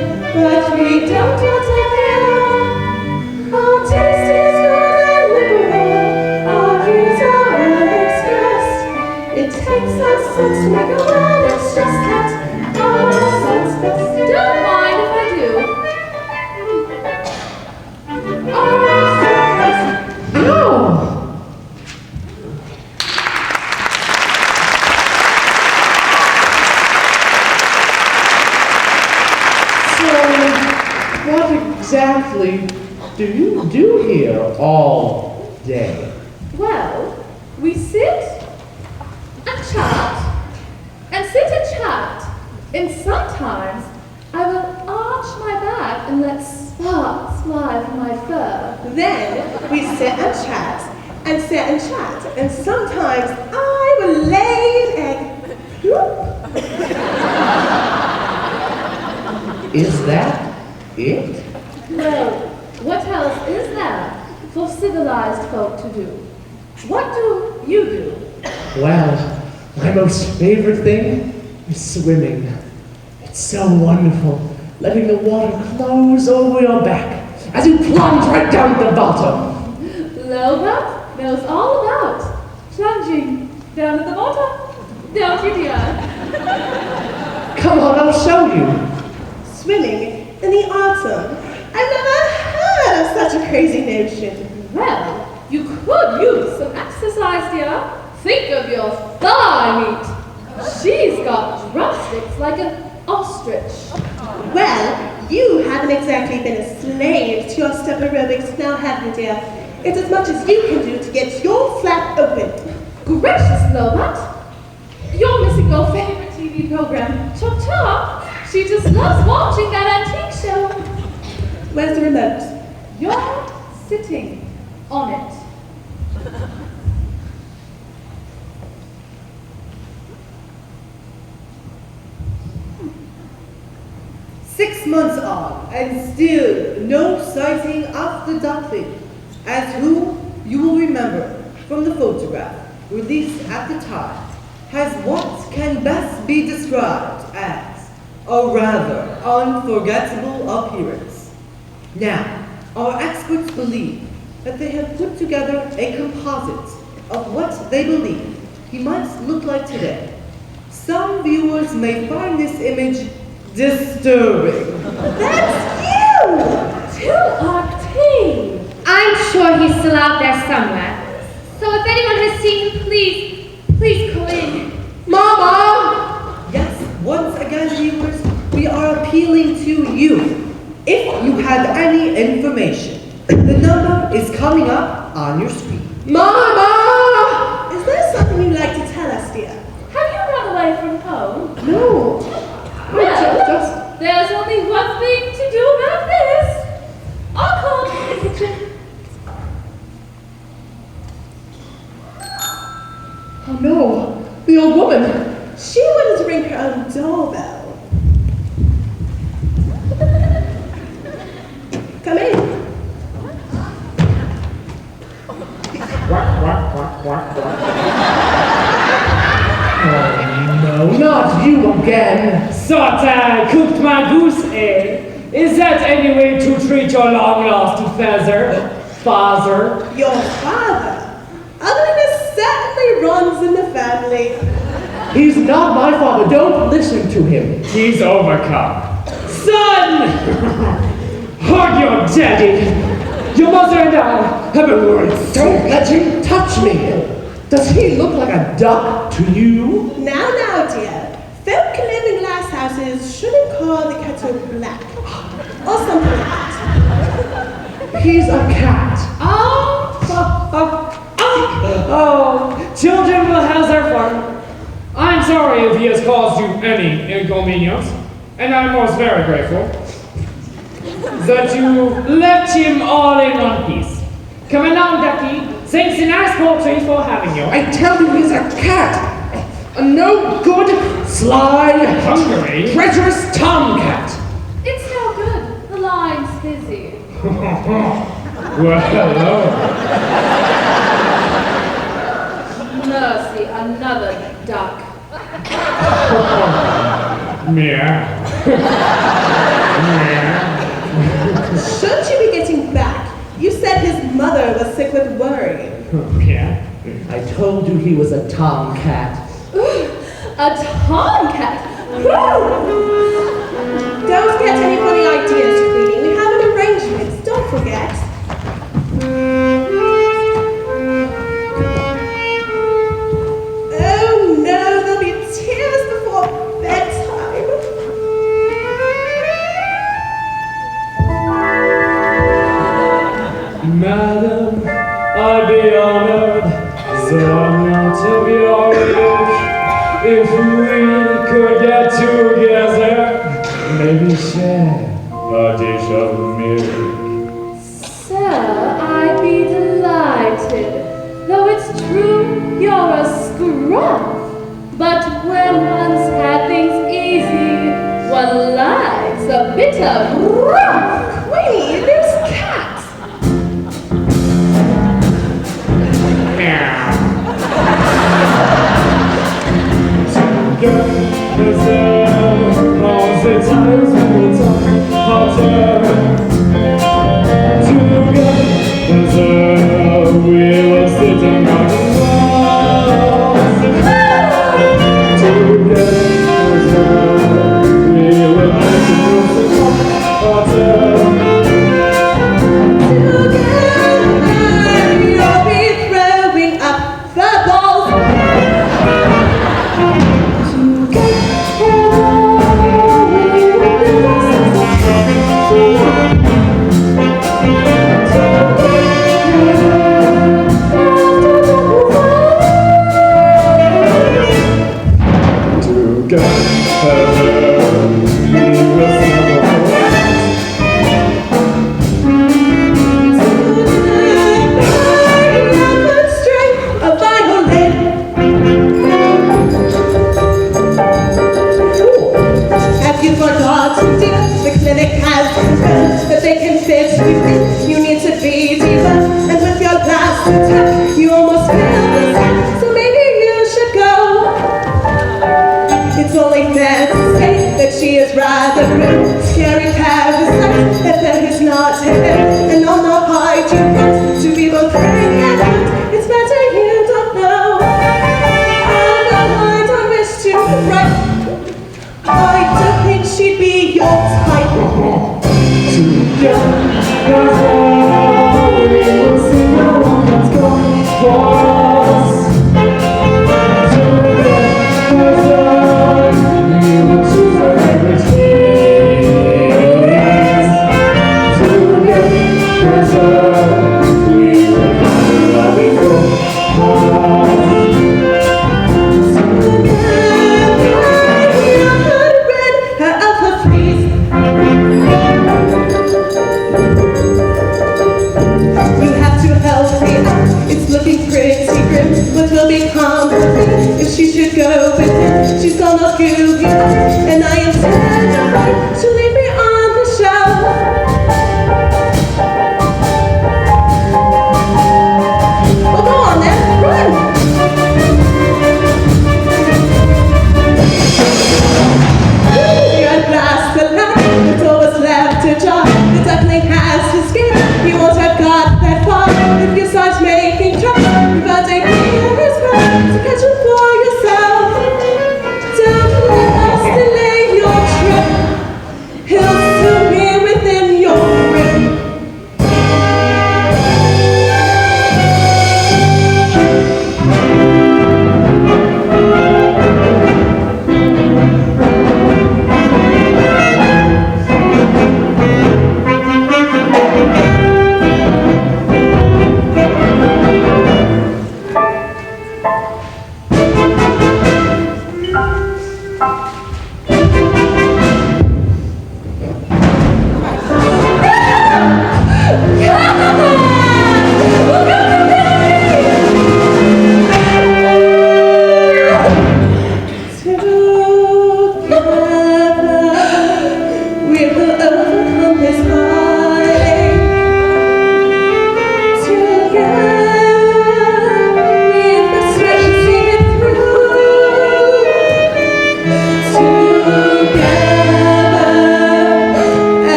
sense make a well, it's just that. Don't mind if I do. No! So, what exactly do you do here all day? Well, we sit and chat, and sit and chat, and sometimes I will arch my back and let sparks fly from my fur. Then we sit and chat, and sometimes I will lay an egg. Is that it? Well, what else is there for civilized folk to do? What do you do? Well, my most favorite thing is swimming. It's so wonderful, letting the water close over your back as you plunge right down to the bottom. Lobot knows all about plunging down at the bottom. Don't you, dear? Come on, I'll show you. Swimming in the autumn. I've never heard of such a crazy notion. Well, you could use some exercise, dear. Think of your thigh meat. She's got drumsticks like an ostrich. Well, you haven't exactly been a slave to your step aerobics now, have you, dear? It's as much as you can do to get your flap open. Gracious, Lobot. You're missing your favorite TV program, Chop Chop. She just loves watching that antique show. Where's the remote? You're sitting on it. 6 months on, and still no sighting of the Duckling, as who, you will remember from the photograph released at the time, has what can best be described as a rather unforgettable appearance. Now, our experts believe that they have put together a composite of what they believe he might look like today. Some viewers may find this image disturbing. That's you! To our team. I'm sure he's still out there somewhere. So if anyone has seen him, please call in. Mama! Yes, once again, viewers, we are appealing to you. If you have any information, the number is coming up on your screen. Mama! Is there something you'd like to tell us, dear? Have you run away from home? No. Well, there's only one thing to do about this. I'll call the kitchen. Oh no, the old woman. She wanted to ring her own doorbell. Come in. Oh no, not you again. Thought I cooked my goose egg. Is that any way to treat your long-lost father? Your father? Ugliness certainly runs in the family. He's not my father. Don't listen to him. He's overcome. Son! Hug your daddy. Your mother and I have been worried. Don't let him touch me. Does he look like a duck to you? Now, dear. Folk live in glass houses shouldn't call the kettle black. Or something like that. He's a cat. Oh, children will have their fun. I'm sorry if he has caused you any inconvenience, and I'm most very grateful that you left him all in one piece. Come along, Ducky. Thanks to nice poultry for having you. I tell you, he's a cat. A no good, sly, hungry, treacherous tomcat. It's no good. The line's busy. Well, hello. Mercy, another duck. Meow. Shouldn't you be getting back? You said his mother was sick with worry. Yeah. I told you he was a tomcat. A tomcat? Don't get any funny ideas, Queenie. We have an arrangement. Don't forget. Oh no, there'll be tears before bedtime. Madam, I'd be honored, though I'm not of your age, if we could get together, maybe share a dish of milk. Sir, I'd be delighted, though it's true you're a scruff. But when one's had things easy, one likes a bit of rough. Queenie, there's cats. All the times we will talk hotter. Together we will sit and rock and roll. Together we will make the talk hotter. Together you'll be throwing up the balls.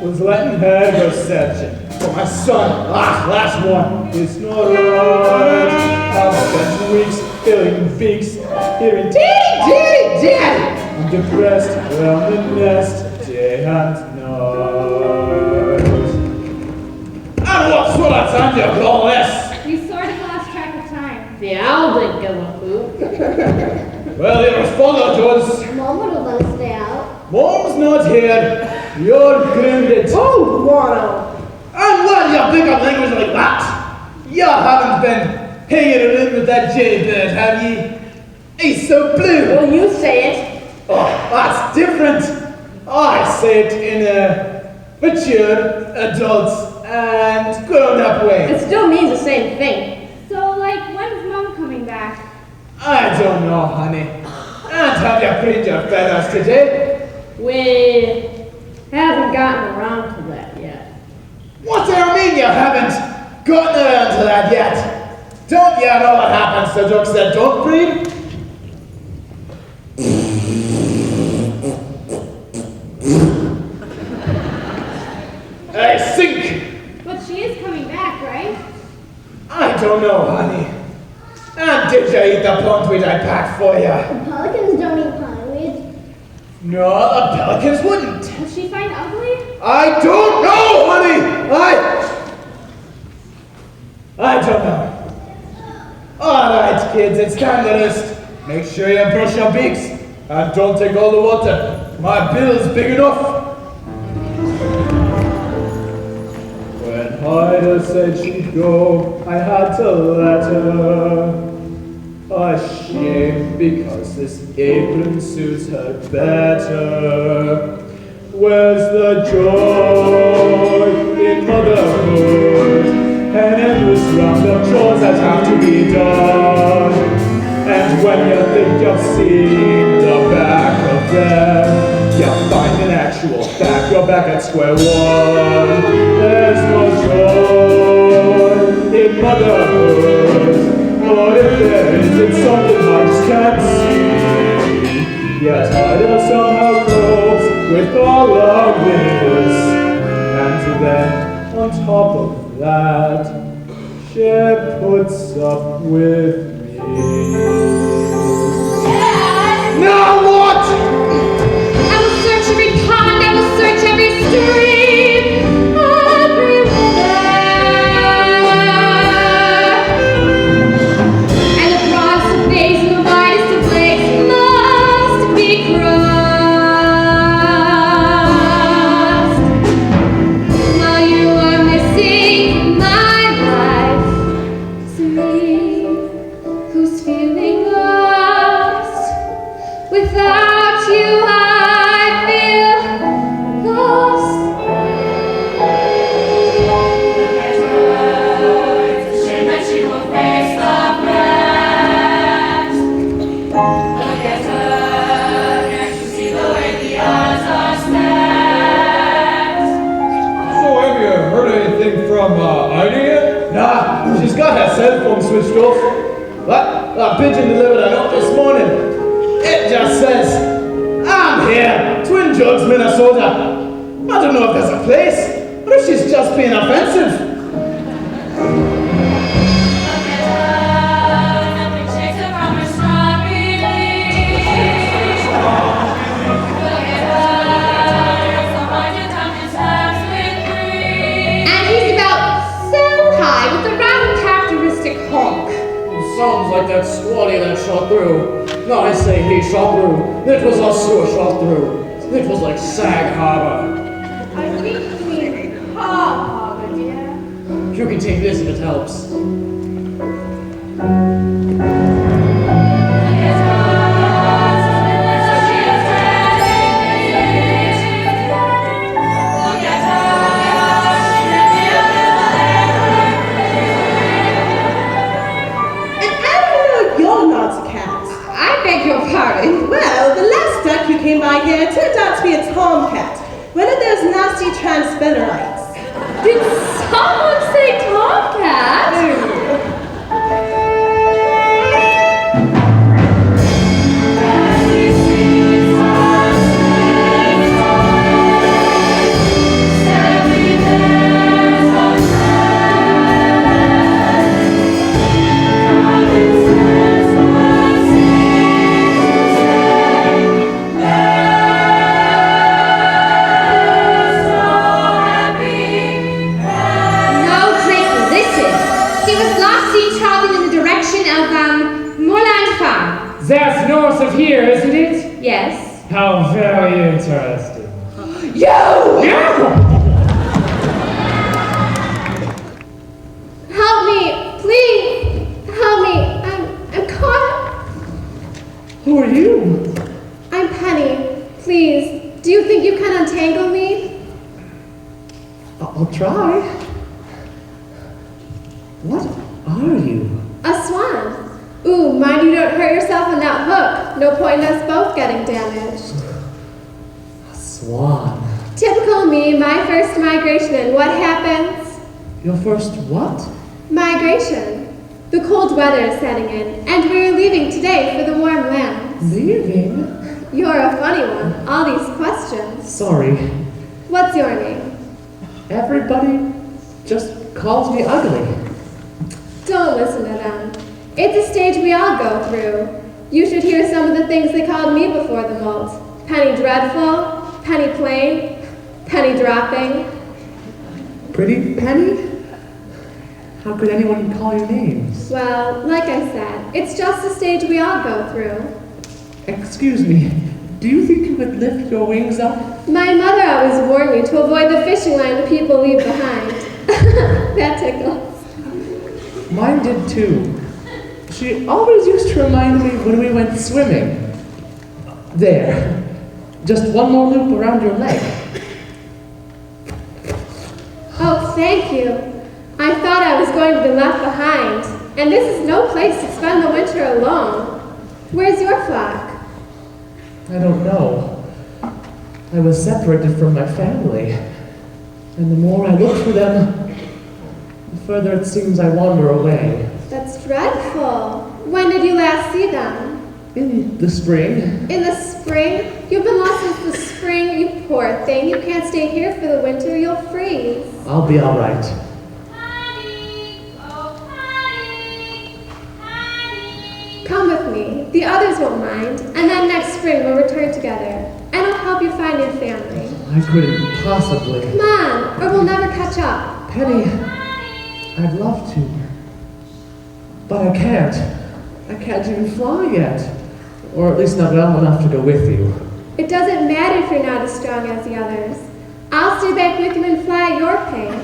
was letting her go searching for my son. Last one. It's not right. I've spent weeks filling beaks, hearing Daddy. I'm depressed around the nest, day and night. And what sort of time do you call this? You sort of lost track of time. The owl didn't give a hoot. Well, it was father does. Mom would have let us stay out. Mom's not here. You're grounded. Oh, Wano. And why do you pick up language like that? You haven't been hanging around with that jaybird, have ye? He's so blue. Well, you say it. Oh, that's different. I say it in a mature, adult, and grown-up way. It still means the same thing. So, like, when's Mom coming back? I don't know, honey. And have you preened your feathers today? We haven't gotten around to that yet. What do you mean you haven't gotten around to that yet? Don't you know what happens to ducks that don't breed? I sink! But she is coming back, right? I don't know, honey. And did you eat the pondweed I packed for you? The pelicans don't eat pondweed. No, the pelicans wouldn't. Will she find Ugly? I don't know, honey! I don't know. Alright, kids, it's time to rest. Make sure you brush your beaks. And don't take all the water. My bill's big enough. When Ida said she'd go, I had to let her. A shame, because this apron suits her better. Where's the joy in motherhood? An endless round of chores that have to be done. And when you think you've seen the back of them, you find an actual fact, you're back at square one. There's no joy in motherhood, but if there is, it's something I just can't see. Yet Ida somehow copes with all of this. And then, on top of that, she puts up with me. Now what? I will search every pond, I will search every stream, everywhere. And the broadest of bays and the widest of lakes must be crossed. While you are missing my life, to me, who's feeling lost. Without you, I feel lost. It's a shame that she will face the past. Look at her, can't you see the way the odds are stacked? So have you heard anything from Ida yet? Nah, she's got her cell phone switched off. That pigeon delivered a note this morning. It just says, I'm here, Twin Jugs, Minnesota. I don't know if there's a place, or if she's just being offensive. Look at her, nothing shakes her from her strong belief. Look at her, so hard your tongue just laughs with grief. And he's about so high with the rather characteristic honk. Sounds like that squally that shot through. No, I say he shot through. It was us who shot through. It was like Sag Harbor. I think you mean Harbor, dear. You can take this if it helps. Well, the last duck you came by here turned out to be a tomcat, one of those nasty transvennerites. Did someone say tomcat? was last seen traveling in the direction of, Moorland Farm. That's north of here, isn't it? Yes. How very interesting. You! Yeah! Help me, please. Help me. I'm caught. Who are you? I'm Penny. Please, do you think you can untangle me? I'll try. What are you? A swan. Ooh, mind you don't hurt yourself on that hook. No point in us both getting damaged. A swan. Typical me, my first migration, and what happens? Your first what? Migration. The cold weather is setting in, and we're leaving today for the warm lands. Leaving? You're a funny one. All these questions. Sorry. What's your name? Everybody just calls me ugly. Don't listen to them. It's a stage we all go through. You should hear some of the things they called me before the molt. Penny Dreadful, Penny Plain, Penny Dropping. Pretty Penny? How could anyone call you names? Well, like I said, it's just a stage we all go through. Excuse me, do you think you could lift your wings up? My mother always warned me to avoid the fishing line the people leave behind. That tickles. Mine did too. She always used to remind me when we went swimming. There. Just one more loop around your leg. Oh, thank you. I thought I was going to be left behind, and this is no place to spend the winter alone. Where's your flock? I don't know. I was separated from my family, and the more I look for them, the further it seems I wander away. That's dreadful. When did you last see them? In the spring. In the spring? You've been lost since the spring, you poor thing. You can't stay here for the winter, you'll freeze. I'll be all right. Patty! Oh, Patty! Patty! Come with me. The others won't mind, and then next spring we'll return together, and I'll help you find your family. I couldn't possibly. Come on, or we'll never catch up. Penny, I'd love to. But I can't. I can't even fly yet. Or at least not well enough to go with you. It doesn't matter if you're not as strong as the others. I'll stay back with you and fly at your pace.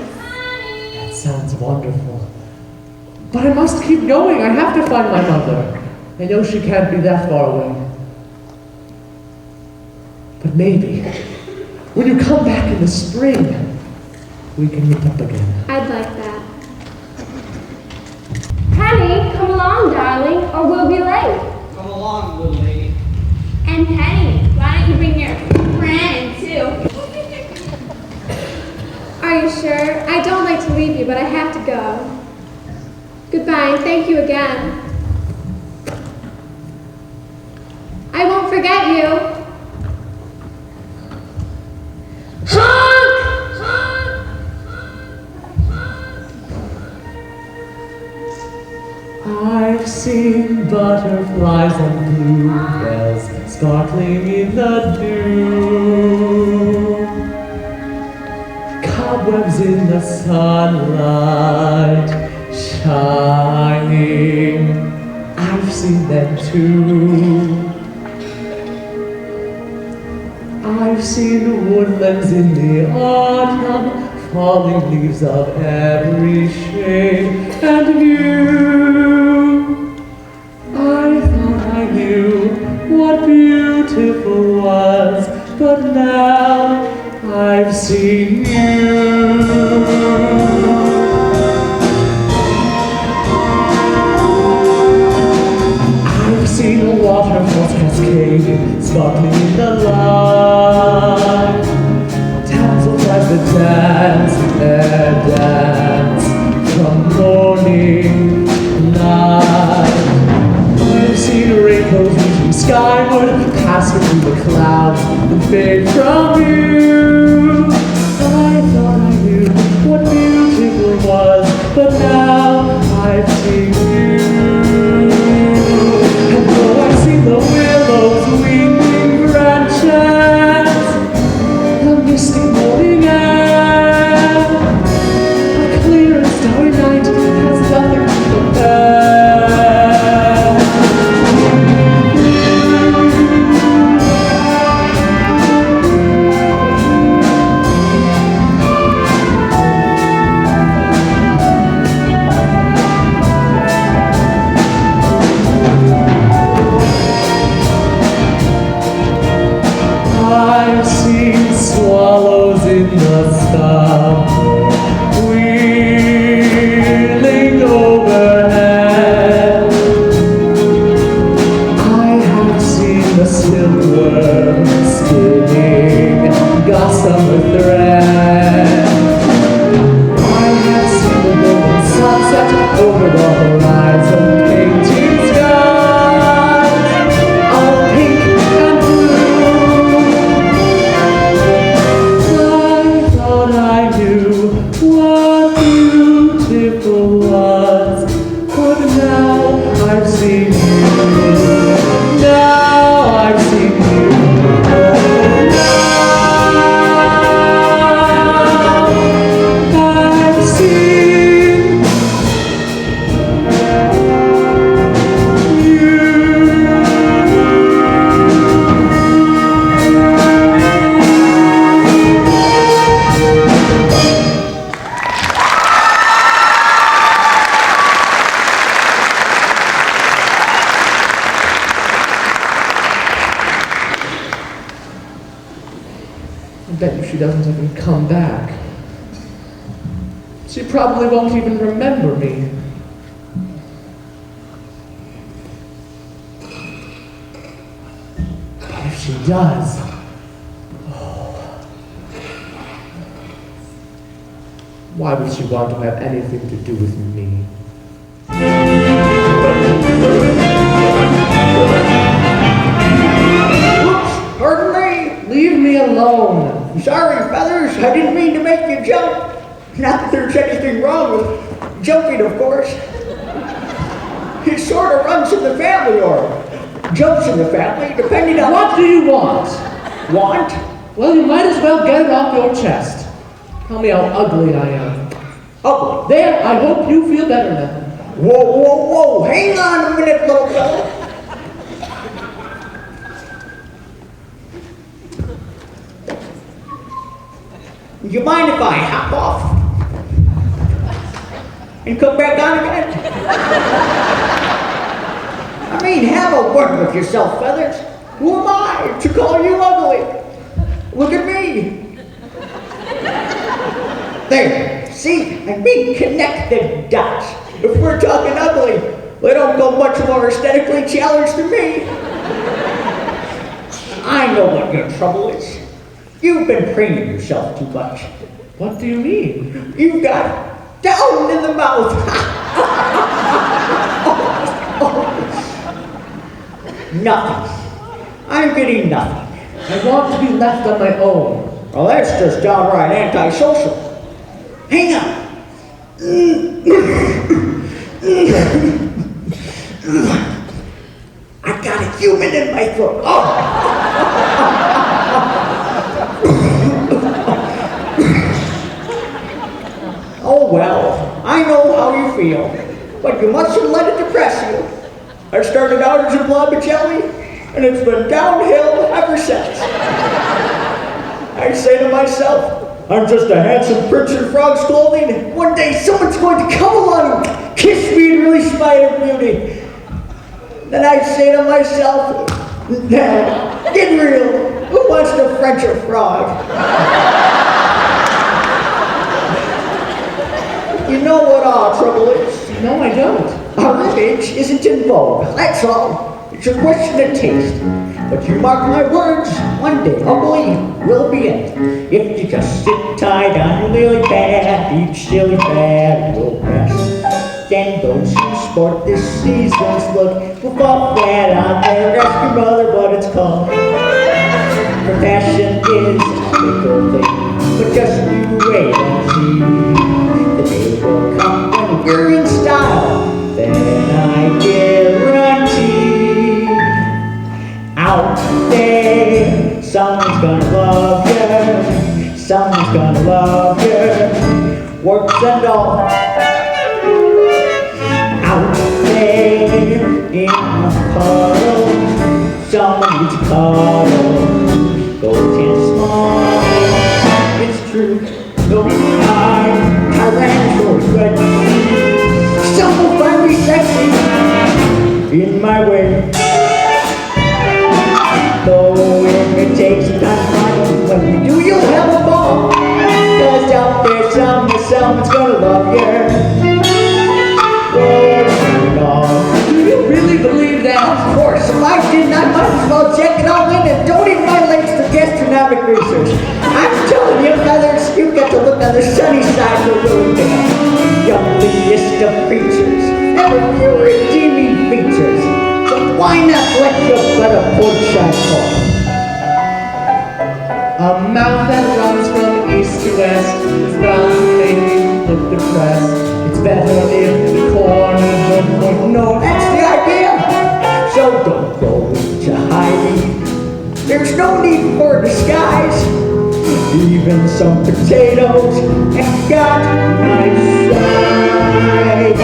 That sounds wonderful. But I must keep going. I have to find my mother. I know she can't be that far away. But maybe, when you come back in the spring, we can meet up again. I'd like that. Penny, come along, darling, or we'll be late. Come along, little lady. And Penny, why don't you bring your friend, too? Are you sure? I don't like to leave you, but I have to go. Goodbye, and thank you again. I won't forget you. HONK! I've seen butterflies and bluebells sparkling in the dew. Cobwebs in the sunlight shining. I've seen them too. I've seen woodlands in the autumn, falling leaves of every shade, and you, I thought I knew what beautiful was, but now I've seen you. I've seen waterfalls cascading, sparkling in the light. Dazzled by the dance, their dance, from morning to night. I've seen rainbows reaching skyward, passing through the clouds, and fade from view. I thought I knew what beautiful was, but now I've seen you. And though I see the willows weeping branches, the misty morning air, a clear and starry night has nothing she doesn't even come back. She probably won't even remember me. But if she does, why would she want to have anything to do with me? Whoops, pardon me. Leave me alone. Sorry, Feathers, I didn't mean to make you jump. Not that there's anything wrong with jumping, of course. It sort of runs in the family, or jumps in the family, depending on... What do you want? Want? Well, you might as well get it off your chest. Tell me how ugly I am. Ugly? There, I hope you feel better now. Whoa, whoa, whoa, hang on a minute, little fella. You mind if I hop off? And come back on again? I mean, have a word with yourself, Feathers. Who am I to call you ugly? Look at me. There, see, I mean, connect the dots. If we're talking ugly, they don't go much more aesthetically challenged than me. I know what your trouble is. You've been preening yourself too much. What do you mean? You've got down in the mouth. Nothing. I'm getting nothing. I want to be left on my own. Well, that's just downright antisocial. Hang on. I got a human in my throat. Oh well, I know how you feel, but you mustn't let it depress you. I started out as a blob of jelly, and it's been downhill ever since. I say to myself, I'm just a handsome prince in frog's clothing, and one day someone's going to come along and kiss me and release my inner beauty. Then I say to myself, now, get real, who wants to French a frog? You know what our trouble is? No, I don't. Our image isn't in vogue, that's all. It's a question of taste. But you mark my words, one day ugly will be it. If you just sit tight on your lily pad, each silly fad will pass. Then those who sport this season's look will fall flat on their ask your mother what it's called. For fashion is a fickle thing, but just you wait and see. The day will come when we're in style, then I guarantee. Out there, someone's gonna love you, someone's gonna love you, works and all. Out there in a puddle, someone needs a cuddle, gold and small. It's true, no I ran for regret. Some will find me sexy in my way. Though it takes some time to find, when you do, you'll have a ball. Cause out there, someone's gonna love you. Do you really believe that? Of course. If I didn't, I might as well check it all in and donate my legs to gastronomic research. I'm telling you, Feathers, you get to look on the sunny side of the road there. Youngliest of creatures, never few redeeming features. So why not let your better port shine forth? A mouth that runs from east to west is bound to make me look depressed. It's better if the corners don't know. That's the idea. So don't go into hiding. There's no need for disguise. Even some potatoes have got nice size.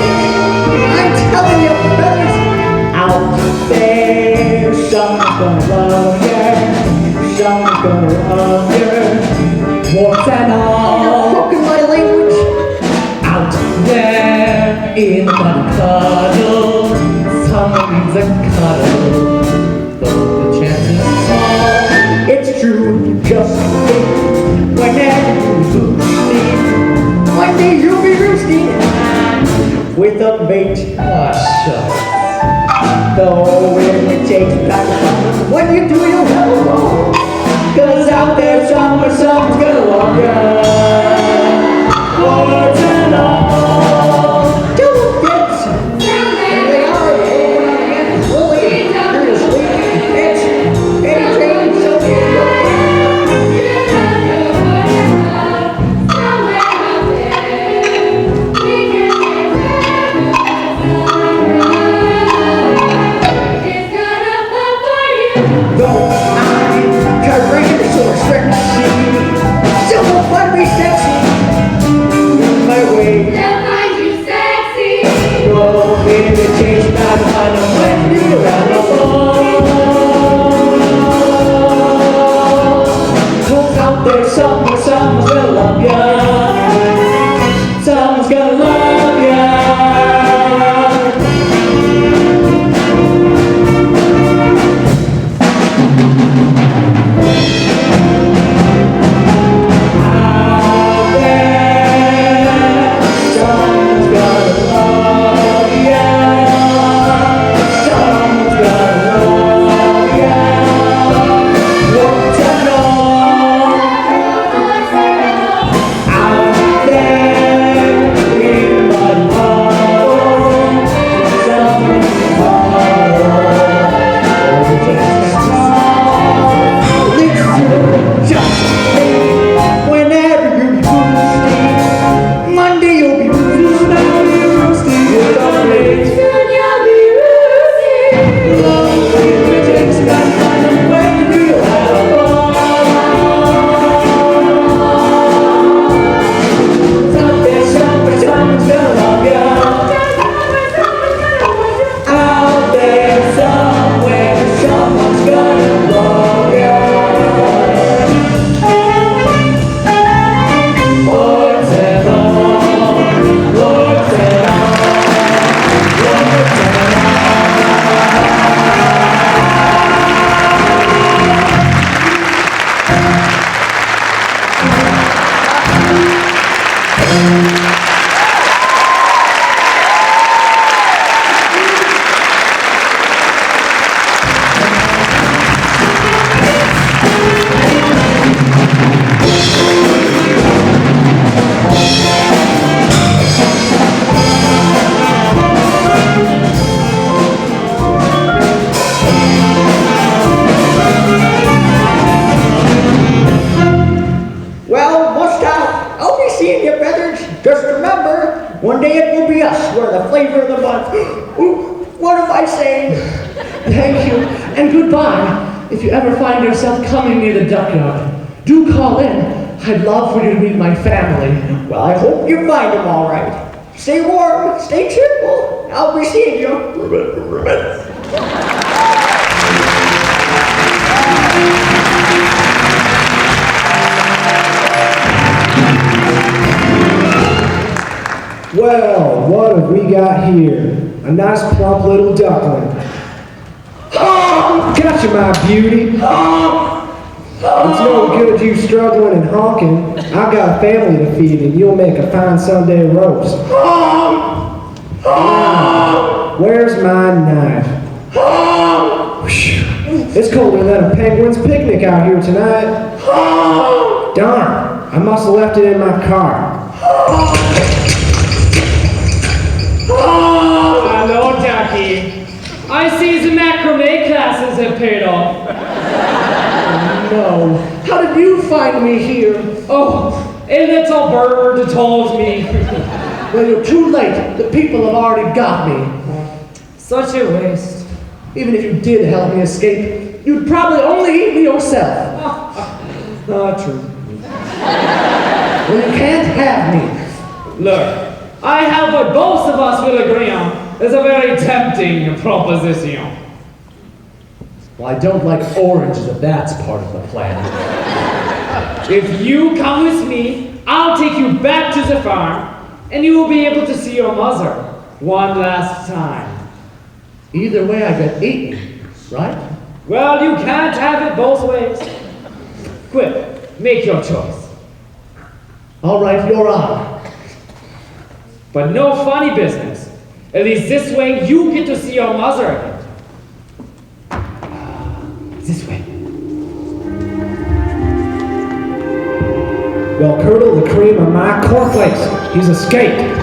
I'm telling you, Feathers, out there, someone's gonna love you, someone's gonna love you. What's that all? Broken my language. Out there in the puddle, someone needs a cuddle, though the chance is small. It's true, just think when with a mate. Ah, shucks. Though it takes time to find when you do, you'll have a wrong. 'Cause out there somewhere someone's gonna walk ya. Words and all. Don't get and they are going on again. Fully, earnestly. It's a train, so here you someone's gonna love ya. Someone's gonna love ya. Out there, someone's gonna love ya. Someone's gonna love ya. What to know? One day it will be us, we're the flavor of the month. Ooh, what am I saying? Thank you, and goodbye. If you ever find yourself coming near the duckyard, do call in. I'd love for you to meet my family. Well, I hope you find them all right. Stay warm, stay cheerful. I'll be seeing you. Well, what have we got here? A nice plump little duckling. Oh, gotcha, my beauty. It's no good you struggling and honking. I've got a family to feed and you'll make a fine Sunday roast. Now, where's my knife? It's colder than a penguin's picnic out here tonight. Darn, I must have left it in my car. Hello, Jackie. I see the macrame classes have paid off. No. How did you find me here? Oh, a little bird told me. Well, you're too late. The people have already got me. Such a waste. Even if you did help me escape, you'd probably only eat me yourself. True. Well, you can't have me. Look, I have what both of us will agree on is a very tempting proposition. Well, I don't like oranges if that's part of the plan. If you come with me, I'll take you back to the farm, and you will be able to see your mother one last time. Either way, I get eaten, right? Well, you can't have it both ways. Quick, make your choice. All right, you're on. But no funny business. At least this way you get to see your mother again. This way. Well, curdle the cream of my cornflakes. He's escaped.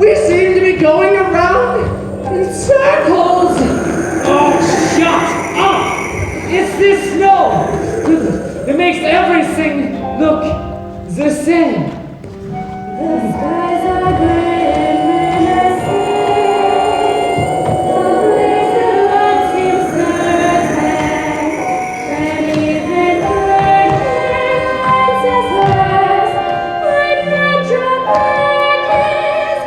We seem to be going around in circles. Oh, shut up! It's this snow! It makes everything look the same. The skies are gray and menacing. The place alone seems certain. And even curtains as hers might not drop back his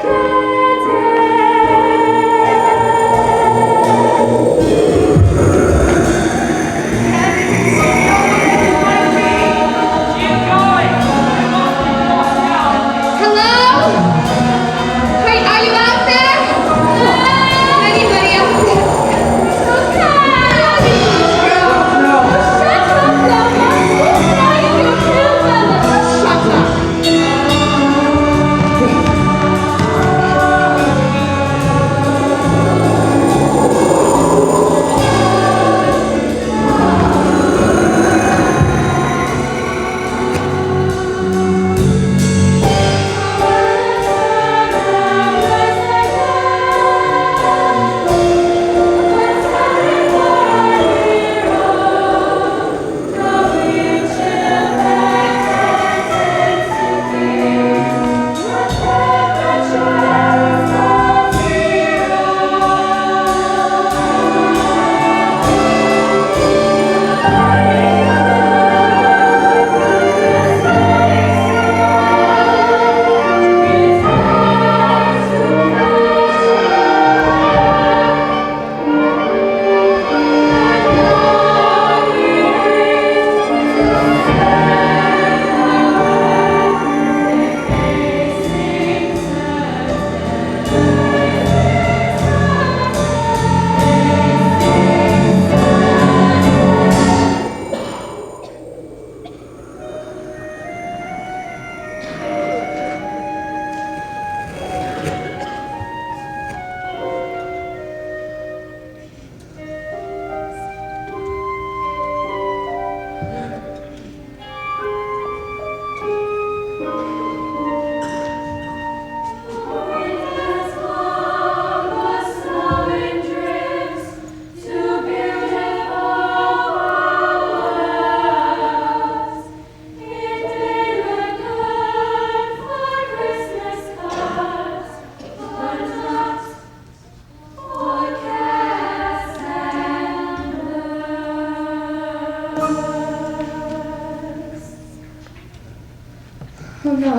Oh no.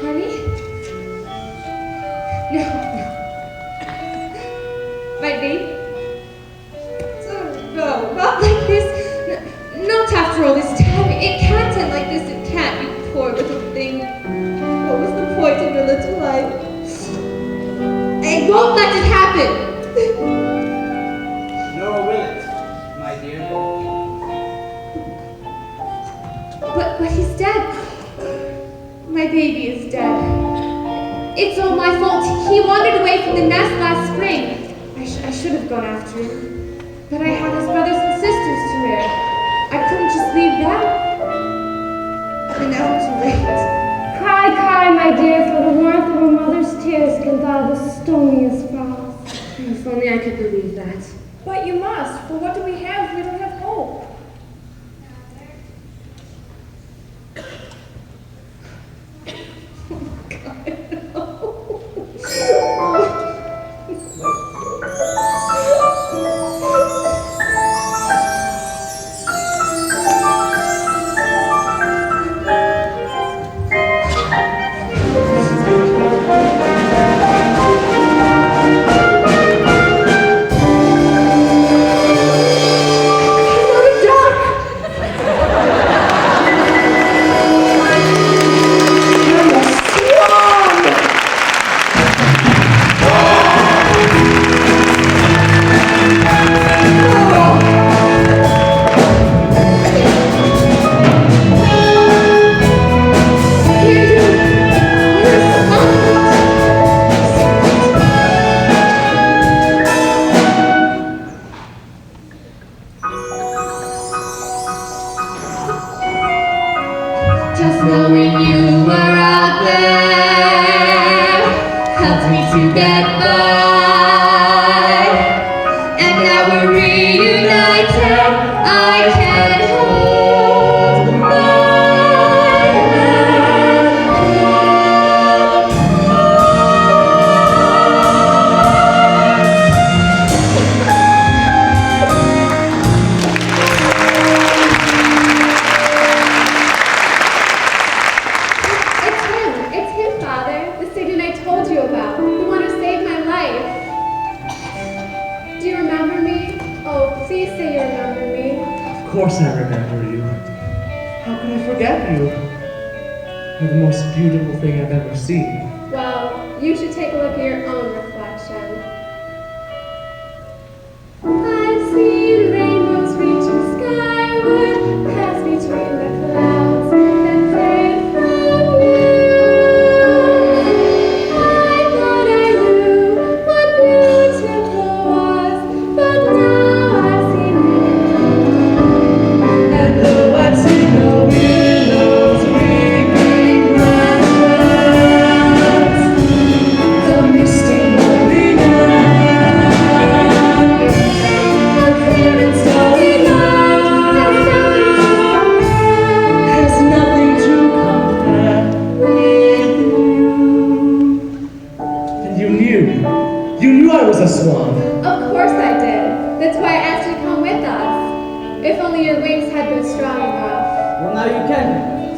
Honey? No, no. My baby? Oh, no, not like this. Not after all this time. It can't end like this. It can't, you poor little thing. What was the point of your little life? I won't let it happen. Nor will it, my dear. But he's dead. My baby is dead. It's all my fault. He wandered away from the nest last spring. I should have gone after him. But I had his brothers and sisters to rear. I couldn't just leave them. And now it's too late. Cry, cry, my dear, for the warmth of a mother's tears can thaw the stoniest frost. If only I could believe that. But you must, for what do we have? We don't have hope. knowing you were out there helped me to get by. And now we're reunited, I can hold my It's him, Father. The student I told you about. The one who saved my life. Do you remember me? Oh, please say you remember me. Of course I remember you. How can I forget you? You're the most beautiful thing I've ever seen. Well, you should take a look at your own reflection. I've seen rainbows reaching skyward, pass between the clouds, and fade from you. I thought I knew what beautiful was, but now I've seen it. And though I've seen the willows weeping grasslands, the misty morning night, the clear and starry night has nothing to compare with you. And you knew I was a swan. Of course I did. That's why I asked you to come with us. If only your wings had been strong enough. Well, now you can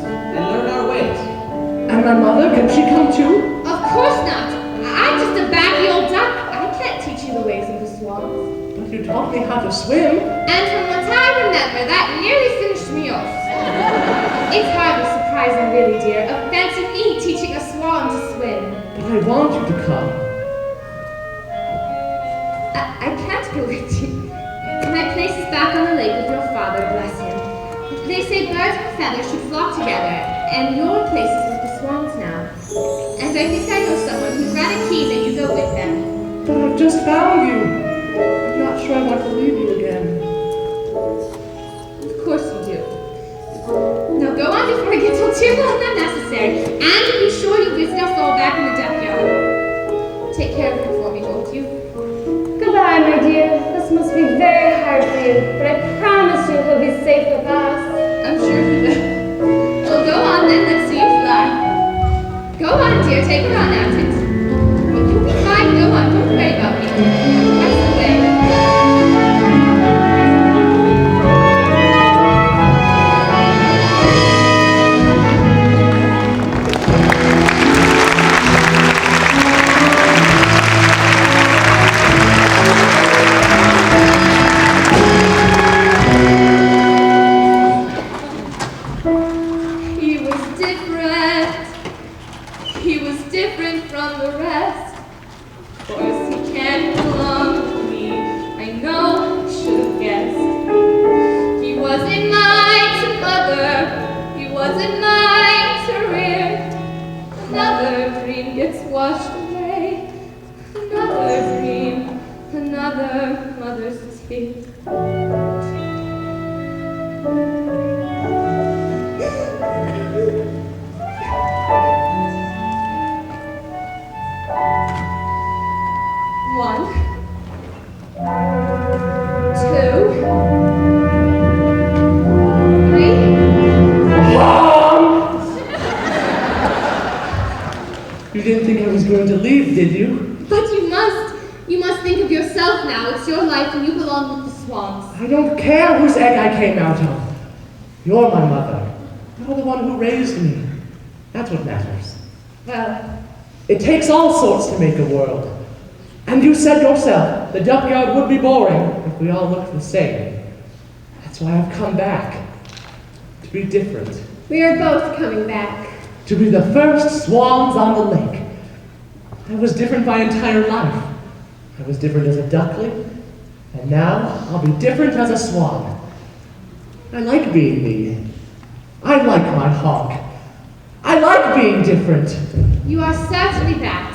and learn our ways. And my mother, can she come too? Of course not. I'm just a baggy old duck. I can't teach you the ways of the swans. But you taught me how to swim. And from what I remember, that nearly finished me off. It's hardly surprising, really, dear. A fancy me teaching a swan to swim. But I want you to come. I can't go with you. My place is back on the lake with your father, bless him. They say birds with feathers should flock together, and your place is with the swans now. And I think I know someone who's rather keen that you go with them. But I've just found you. I'm not sure I want to leave you again. Of course you do. Now go on before it gets all too well and unnecessary, and be sure you visit us all back in the duckyard. Take care of him for me, won't you? Goodbye, my dear. This must be very hard for you, but I promise you he'll be safe with us. I'm sure he will. Well, go on then, let's see you fly. Go on, dear, take a run at it. You'll be fine, go on, don't worry about me. That's the way. He was different from the rest. Of course, he can't belong to me. I know, I should have guessed. He wasn't mine to mother. He wasn't mine to rear. Another dream gets washed away. Another dream, another mother's tear. One, 2, 3. You didn't think I was going to leave, did you? But you must. You must think of yourself now. It's your life and you belong with the swans. I don't care whose egg I came out of. You're my mother. You're the one who raised me. That's what matters. Well, it takes all sorts to make a world. And you said yourself, the duckyard would be boring if we all looked the same. That's why I've come back. To be different. We are both coming back. To be the first swans on the lake. I was different my entire life. I was different as a duckling, and now I'll be different as a swan. I like being me. I like my honk. I like being different. you are certainly that.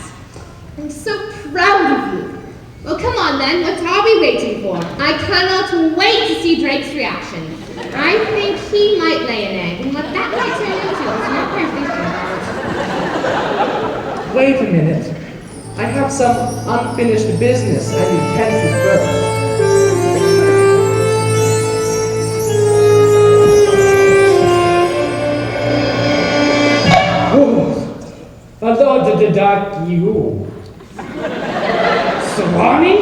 I'm so proud of you. Well, come on then, what are we waiting for? I cannot wait to see Drake's reaction. I think he might lay an egg, and what that might turn into is wait a minute. I have some unfinished business I need tend to first. Hello, you. Swanee?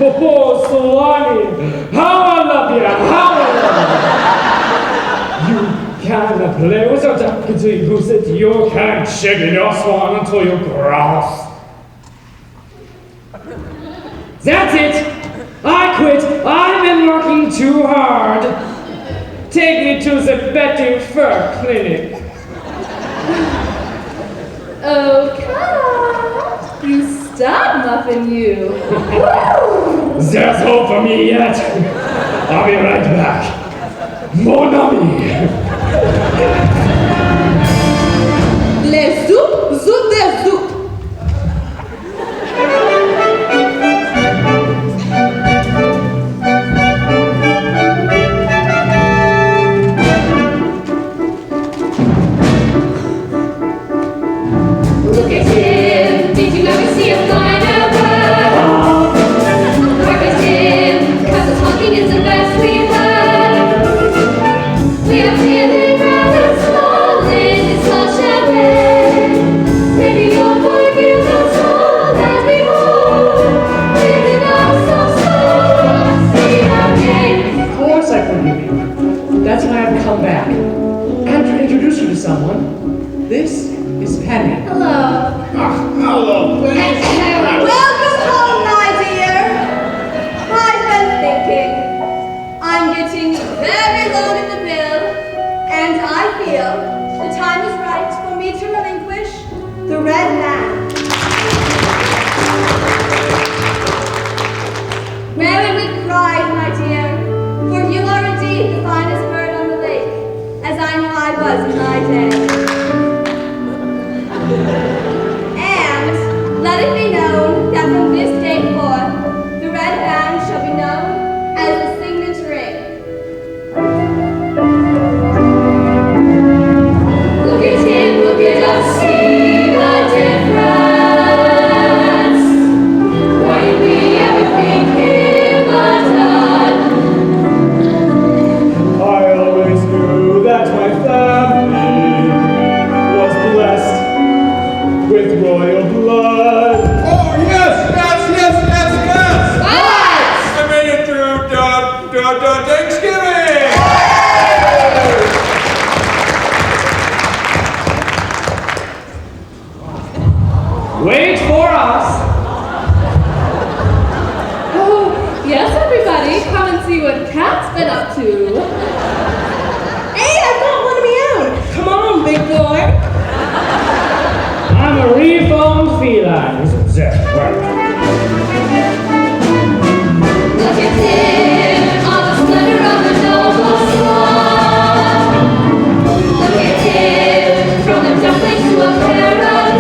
Oh, Swanee! How I love you! How I love you! You can't play with your duck until you goose it. You can't shake your swan until you grouse. That's it! I quit! I've been working too hard! Take me to the betting fur clinic. Oh, Kat! You stop muffin, you. There's hope for me yet. I'll be right back. Mon ami. Les zoop, zoop des zoop. Look at him, did you ever see a finer bird? Look at him, 'cause his honking is the best we've heard. We are feeling rather small in this small champagne. Maybe you'll forgive us all as we hold. Living our so slow, see our game. Of course I forgive you. That's why I've come back. And to introduce you to someone, this is Penny. Hello. Hello, Welcome home, my dear. I've been thinking. I'm getting very low in the bill, and I feel the time is right for me to relinquish the red man. Wear it with pride, my dear, for you are indeed the finest bird on the lake, as I know I was in my day. And let it be known that from this day forth, the red band shall be known as the signet ring. Look at him, look at us, see the difference. Why did we ever think him undone? I always knew that my family was blessed with royal blood. Oh, yes! I made it through Thanksgiving! Wait for us. Oh, yes, everybody, come and see what Kat's been up to. Hey, I've got one of my own. Come on, big boy. I'm a reformed feline. Isn't that right? Look at him, all the splendor of the noble swan. Look at him, from the duckling to a paragon.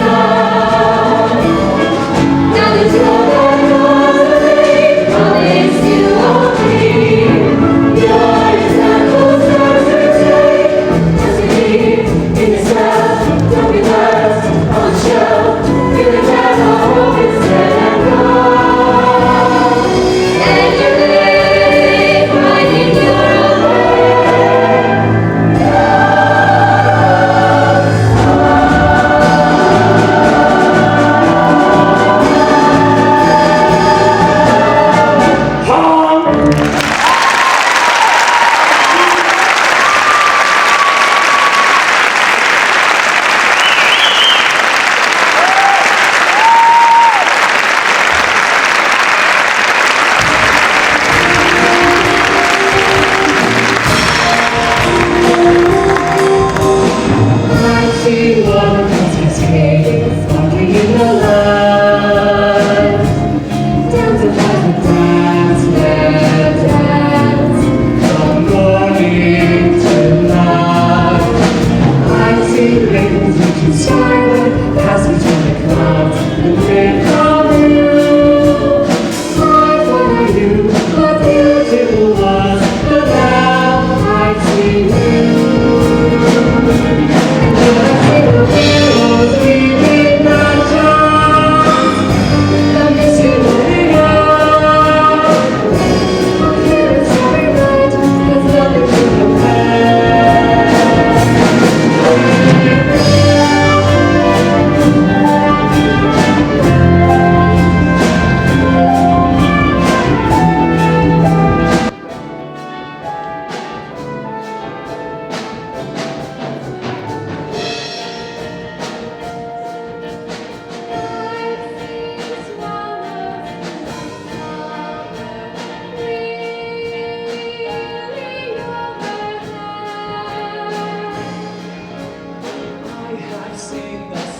Now the children of the lake promise you all dream. Your example starts to take. Just believe in yourself, don't be left on the shelf. Feeling that all hope is dead and gone. And you live right in your own Thank you. I've seen the